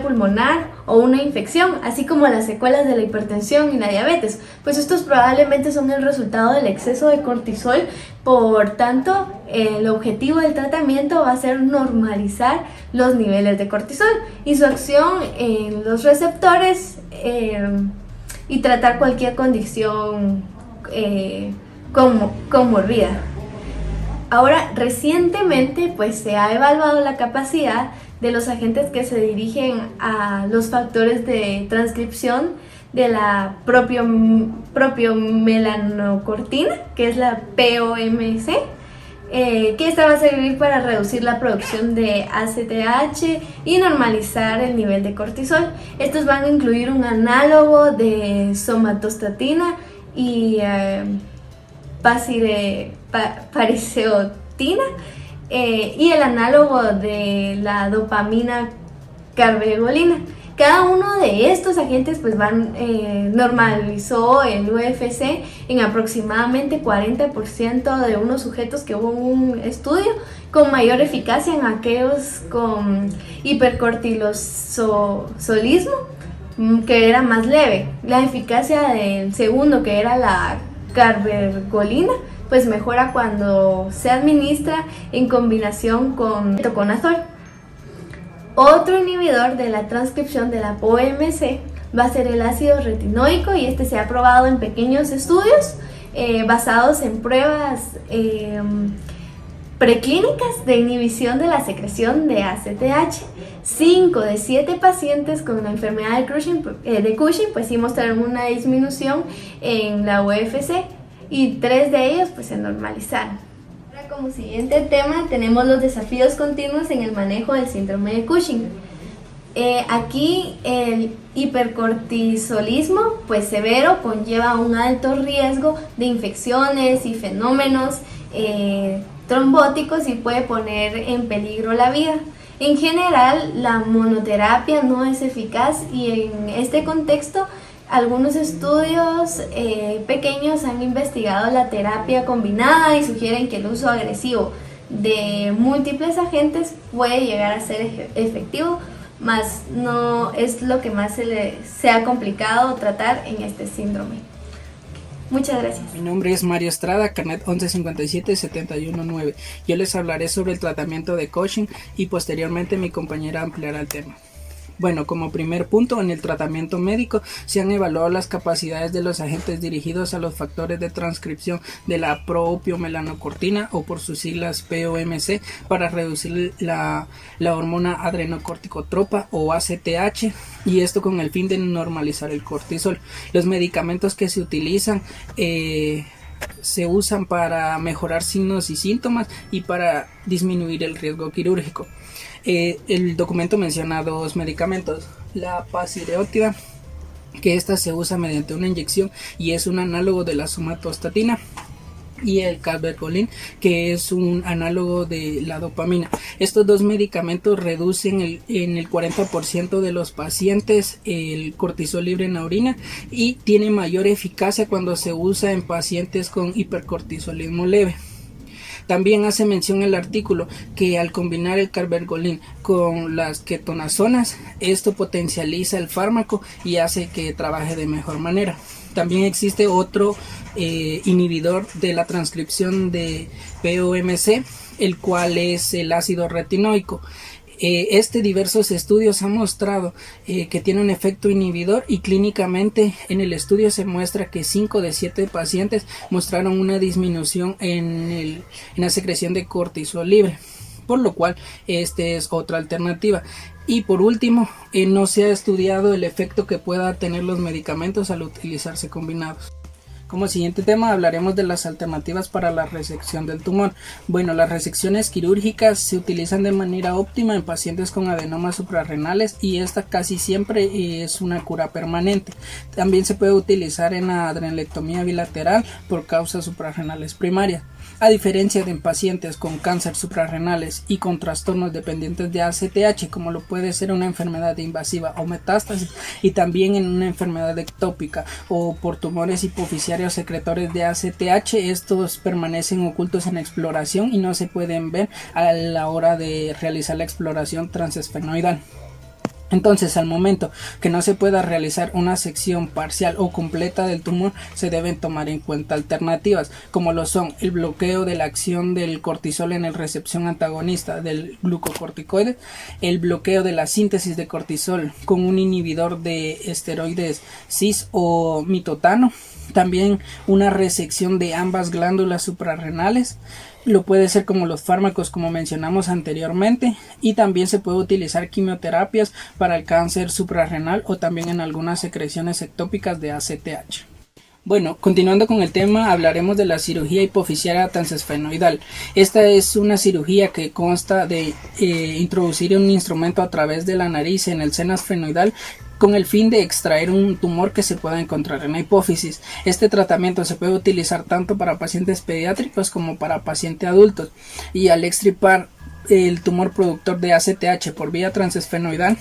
pulmonar o una infección, así como las secuelas de la hipertensión y la diabetes. Pues estos probablemente son el resultado del exceso de cortisol. Por tanto, el objetivo del tratamiento va a ser normalizar los niveles de cortisol y su acción en los receptores y tratar cualquier condición comorbida. Ahora, recientemente pues se ha evaluado la capacidad de los agentes que se dirigen a los factores de transcripción de la propiomelaanocortina, que es la POMC, que esta va a servir para reducir la producción de ACTH y normalizar el nivel de cortisol. Estos van a incluir un análogo de somatostatina y pariseotina y el análogo de la dopamina carbegolina. Cada uno de estos agentes pues normalizó el UFC en aproximadamente 40% de unos sujetos que hubo un estudio, con mayor eficacia en aquellos con hipercortisolismo, que era más leve. La eficacia del segundo, que era la carbegolina, pues mejora cuando se administra en combinación con ketoconazol. Otro inhibidor de la transcripción de la POMC va a ser el ácido retinoico, y este se ha probado en pequeños estudios basados en pruebas preclínicas de inhibición de la secreción de ACTH. 5 de 7 pacientes con la enfermedad de Cushing pues sí mostraron una disminución en la UFC, y 3 de ellos pues se normalizaron. Ahora, como siguiente tema, tenemos los desafíos continuos en el manejo del síndrome de Cushing. Aquí el hipercortisolismo pues severo conlleva un alto riesgo de infecciones y fenómenos trombóticos, y puede poner en peligro la vida. En general, la monoterapia no es eficaz, y en este contexto algunos estudios pequeños han investigado la terapia combinada y sugieren que el uso agresivo de múltiples agentes puede llegar a ser efectivo, mas no es lo que más se ha complicado tratar en este síndrome. Muchas gracias. Mi nombre es Mario Estrada, carnet 1157-719. Yo les hablaré sobre el tratamiento de Cushing y posteriormente mi compañera ampliará el tema. Bueno, como primer punto, en el tratamiento médico se han evaluado las capacidades de los agentes dirigidos a los factores de transcripción de la propiomelanocortina, o por sus siglas POMC, para reducir la hormona adrenocorticotropa o ACTH, y esto con el fin de normalizar el cortisol. Los medicamentos que se utilizan se usan para mejorar signos y síntomas y para disminuir el riesgo quirúrgico. El documento menciona 2 medicamentos: la pasireotida, que esta se usa mediante una inyección y es un análogo de la somatostatina, y el cabergolin, que es un análogo de la dopamina. Estos dos medicamentos reducen en el 40% de los pacientes el cortisol libre en la orina y tiene mayor eficacia cuando se usa en pacientes con hipercortisolismo leve. También hace mención el artículo que al combinar el cabergolin con las ketonazonas, esto potencializa el fármaco y hace que trabaje de mejor manera. También existe otro inhibidor de la transcripción de POMC, el cual es el ácido retinoico. Diversos estudios han mostrado que tiene un efecto inhibidor y clínicamente en el estudio se muestra que 5 de 7 pacientes mostraron una disminución en la secreción de cortisol libre, por lo cual esta es otra alternativa. Y por último, no se ha estudiado el efecto que pueda tener los medicamentos al utilizarse combinados. Como siguiente tema hablaremos de las alternativas para la resección del tumor. Bueno, las resecciones quirúrgicas se utilizan de manera óptima en pacientes con adenomas suprarrenales y esta casi siempre es una cura permanente. También se puede utilizar en la adrenalectomía bilateral por causas suprarrenales primarias. A diferencia de en pacientes con cáncer suprarrenales y con trastornos dependientes de ACTH, como lo puede ser una enfermedad invasiva o metástasis, y también en una enfermedad ectópica o por tumores hipoficiarios secretores de ACTH, estos permanecen ocultos en exploración y no se pueden ver a la hora de realizar la exploración transesfenoidal. Entonces, al momento que no se pueda realizar una sección parcial o completa del tumor, se deben tomar en cuenta alternativas, como lo son el bloqueo de la acción del cortisol en el recepción antagonista del glucocorticoide, el bloqueo de la síntesis de cortisol con un inhibidor de esteroides cis o mitotano, también una resección de ambas glándulas suprarrenales. Lo puede ser como los fármacos como mencionamos anteriormente, y también se puede utilizar quimioterapias para el cáncer suprarrenal o también en algunas secreciones ectópicas de ACTH. Bueno, continuando con el tema, hablaremos de la cirugía hipoficiaria transesfenoidal. Esta es una cirugía que consta de introducir un instrumento a través de la nariz en el seno esfenoidal con el fin de extraer un tumor que se pueda encontrar en la hipófisis. Este tratamiento se puede utilizar tanto para pacientes pediátricos como para pacientes adultos, y al extirpar el tumor productor de ACTH por vía transesfenoidal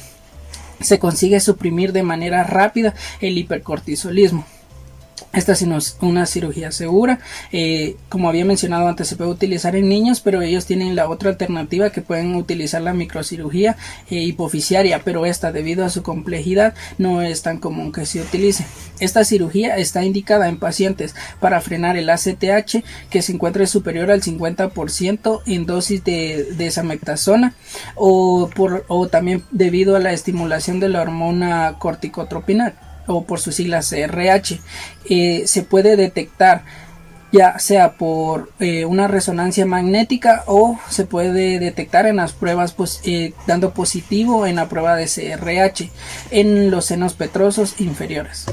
se consigue suprimir de manera rápida el hipercortisolismo. Esta es una cirugía segura, como había mencionado antes, se puede utilizar en niños, pero ellos tienen la otra alternativa que pueden utilizar la microcirugía hipoficiaria, pero esta, debido a su complejidad, no es tan común que se utilice. Esta cirugía está indicada en pacientes para frenar el ACTH que se encuentre superior al 50% en dosis de desamectasona o también debido a la estimulación de la hormona corticotropina, o por sus siglas CRH. Se puede detectar ya sea por una resonancia magnética o se puede detectar en las pruebas dando positivo en la prueba de CRH en los senos petrosos inferiores.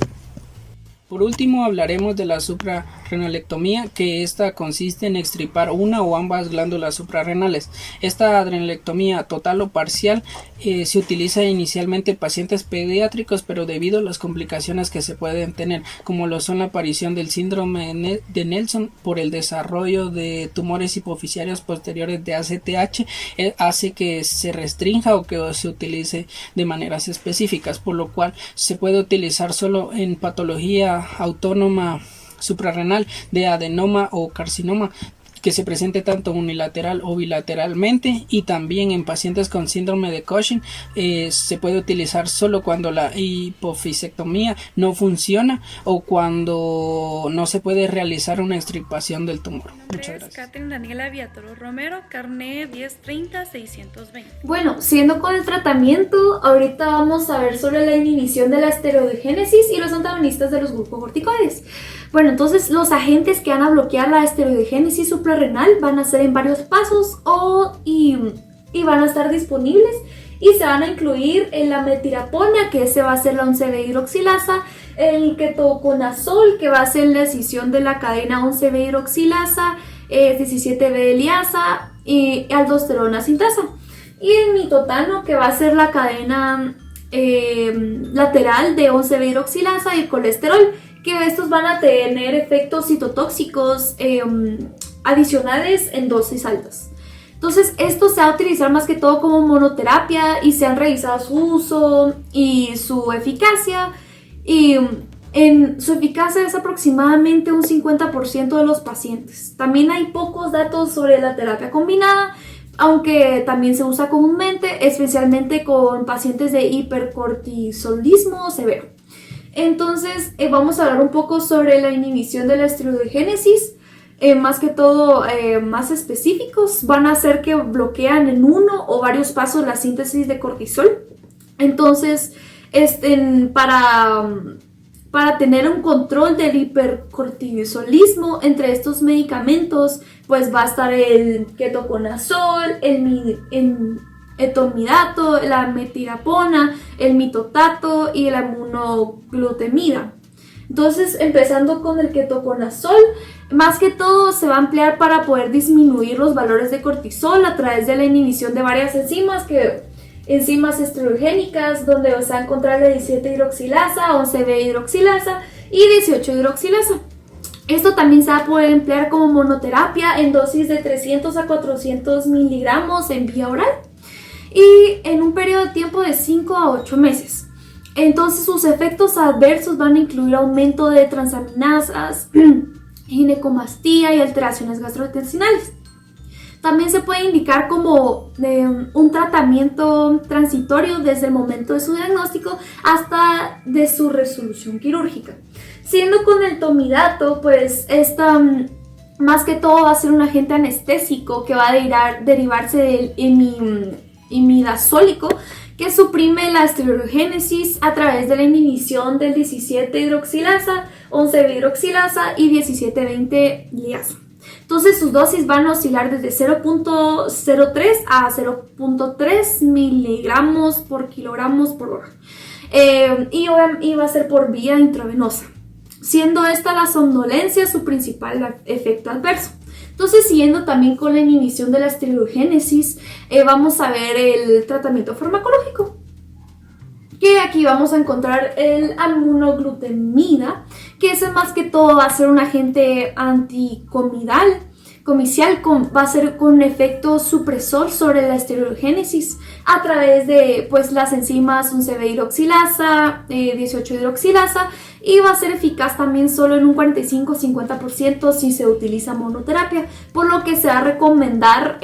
Por último hablaremos de la suprarrenalectomía, que esta consiste en extirpar una o ambas glándulas suprarrenales. Esta adrenalectomía total o parcial se utiliza inicialmente en pacientes pediátricos, pero debido a las complicaciones que se pueden tener, como lo son la aparición del síndrome de Nelson por el desarrollo de tumores hipoficiarios posteriores de ACTH, hace que se restrinja o que se utilice de maneras específicas, por lo cual se puede utilizar solo en patología autónoma suprarrenal de adenoma o carcinoma que se presente tanto unilateral o bilateralmente, y también en pacientes con síndrome de Cushing se puede utilizar solo cuando la hipofisectomía no funciona o cuando no se puede realizar una extirpación del tumor. Muchas gracias. Catherine Daniela Villatoro Romero, carnet 1030-620. Bueno, siguiendo con el tratamiento, ahorita vamos a ver sobre la inhibición de la esteroidogénesis y los antagonistas de los glucocorticoides. Bueno, entonces los agentes que van a bloquear la esteroidogénesis suprarrenal van a ser en varios pasos y van a estar disponibles, y se van a incluir en la metirapona, que ese va a ser la 11-B-hidroxilasa, el ketoconazol, que va a ser la escisión de la cadena 11-B-hidroxilasa, 17-B-liasa y aldosterona sintasa, y el mitotano, que va a ser la cadena lateral de 11-B-hidroxilasa y el colesterol, que estos van a tener efectos citotóxicos adicionales en dosis altas. Entonces esto se va a utilizar más que todo como monoterapia y se han revisado su uso y su eficacia, y en su eficacia es aproximadamente un 50% de los pacientes. También hay pocos datos sobre la terapia combinada, aunque también se usa comúnmente, especialmente con pacientes de hipercortisolismo severo. Entonces vamos a hablar un poco sobre la inhibición de la esteroidogénesis. Más que todo, más específicos, van a ser que bloquean en uno o varios pasos la síntesis de cortisol. Entonces, para tener un control del hipercortisolismo, entre estos medicamentos, pues va a estar el ketoconazol, el etomidato, la metilapona, el mitotato y la monoglutamida. Entonces, empezando con el ketoconazol, más que todo se va a emplear para poder disminuir los valores de cortisol a través de la inhibición de varias enzimas esteroidogénicas, donde se va a encontrar la 17-hidroxilasa, 11-B-hidroxilasa y 18-hidroxilasa. Esto también se va a poder emplear como monoterapia en dosis de 300 a 400 miligramos en vía oral y en un periodo de tiempo de 5 a 8 meses. Entonces sus efectos adversos van a incluir aumento de transaminasas, ginecomastía y alteraciones gastrointestinales. También se puede indicar como un tratamiento transitorio desde el momento de su diagnóstico hasta de su resolución quirúrgica. Siendo con el tomidato, pues más que todo va a ser un agente anestésico que va a derivarse del imidazólico, que suprime la esteroidogénesis a través de la inhibición del 17-hidroxilasa, 11-hidroxilasa y 17-20-liasa. Entonces sus dosis van a oscilar desde 0.03 a 0.3 miligramos por kilogramos por hora. Y va a ser por vía intravenosa, siendo esta la somnolencia su principal efecto adverso. Entonces, siguiendo también con la inhibición de la esteroidogénesis, vamos a ver el tratamiento farmacológico. Que aquí vamos a encontrar el monoglutamida, que ese más que todo va a ser un agente anticomicial, va a ser con efecto supresor sobre la esteroidogénesis a través de pues, las enzimas 11-B-hidroxilasa, 18-hidroxilasa, y va a ser eficaz también solo en un 45-50% si se utiliza monoterapia, por lo que se va a recomendar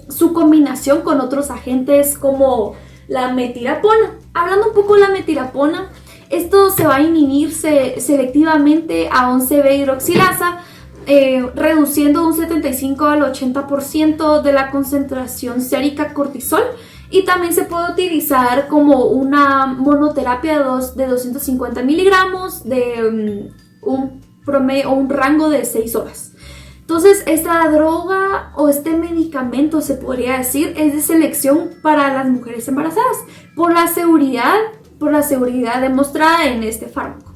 su combinación con otros agentes como la metilapona. Hablando un poco de la metilapona, esto se va a inhibir selectivamente a 11-B-hidroxilasa, reduciendo un 75 al 80% de la concentración sérica cortisol, y también se puede utilizar como una monoterapia de 250 miligramos de un rango de 6 horas. Entonces esta droga o este medicamento, se podría decir, es de selección para las mujeres embarazadas por la seguridad demostrada en este fármaco.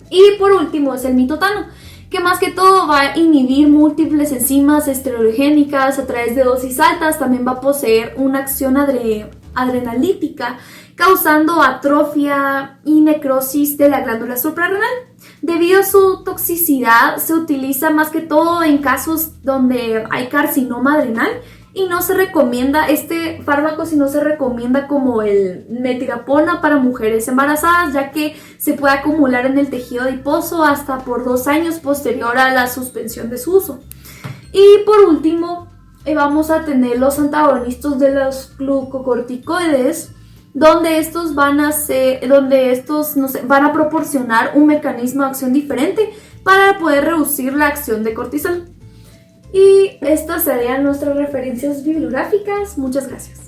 Y por último es el mitotano, que más que todo va a inhibir múltiples enzimas esteroidogénicas a través de dosis altas. También va a poseer una acción adrenalítica, causando atrofia y necrosis de la glándula suprarrenal. Debido a su toxicidad, se utiliza más que todo en casos donde hay carcinoma adrenal, y no se recomienda este fármaco, si no se recomienda como el metilapona para mujeres embarazadas, ya que se puede acumular en el tejido adiposo hasta por 2 años posterior a la suspensión de su uso. Y por último, vamos a tener los antagonistas de los glucocorticoides, donde estos van a proporcionar un mecanismo de acción diferente para poder reducir la acción de cortisol. Y estas serían nuestras referencias bibliográficas. Muchas gracias.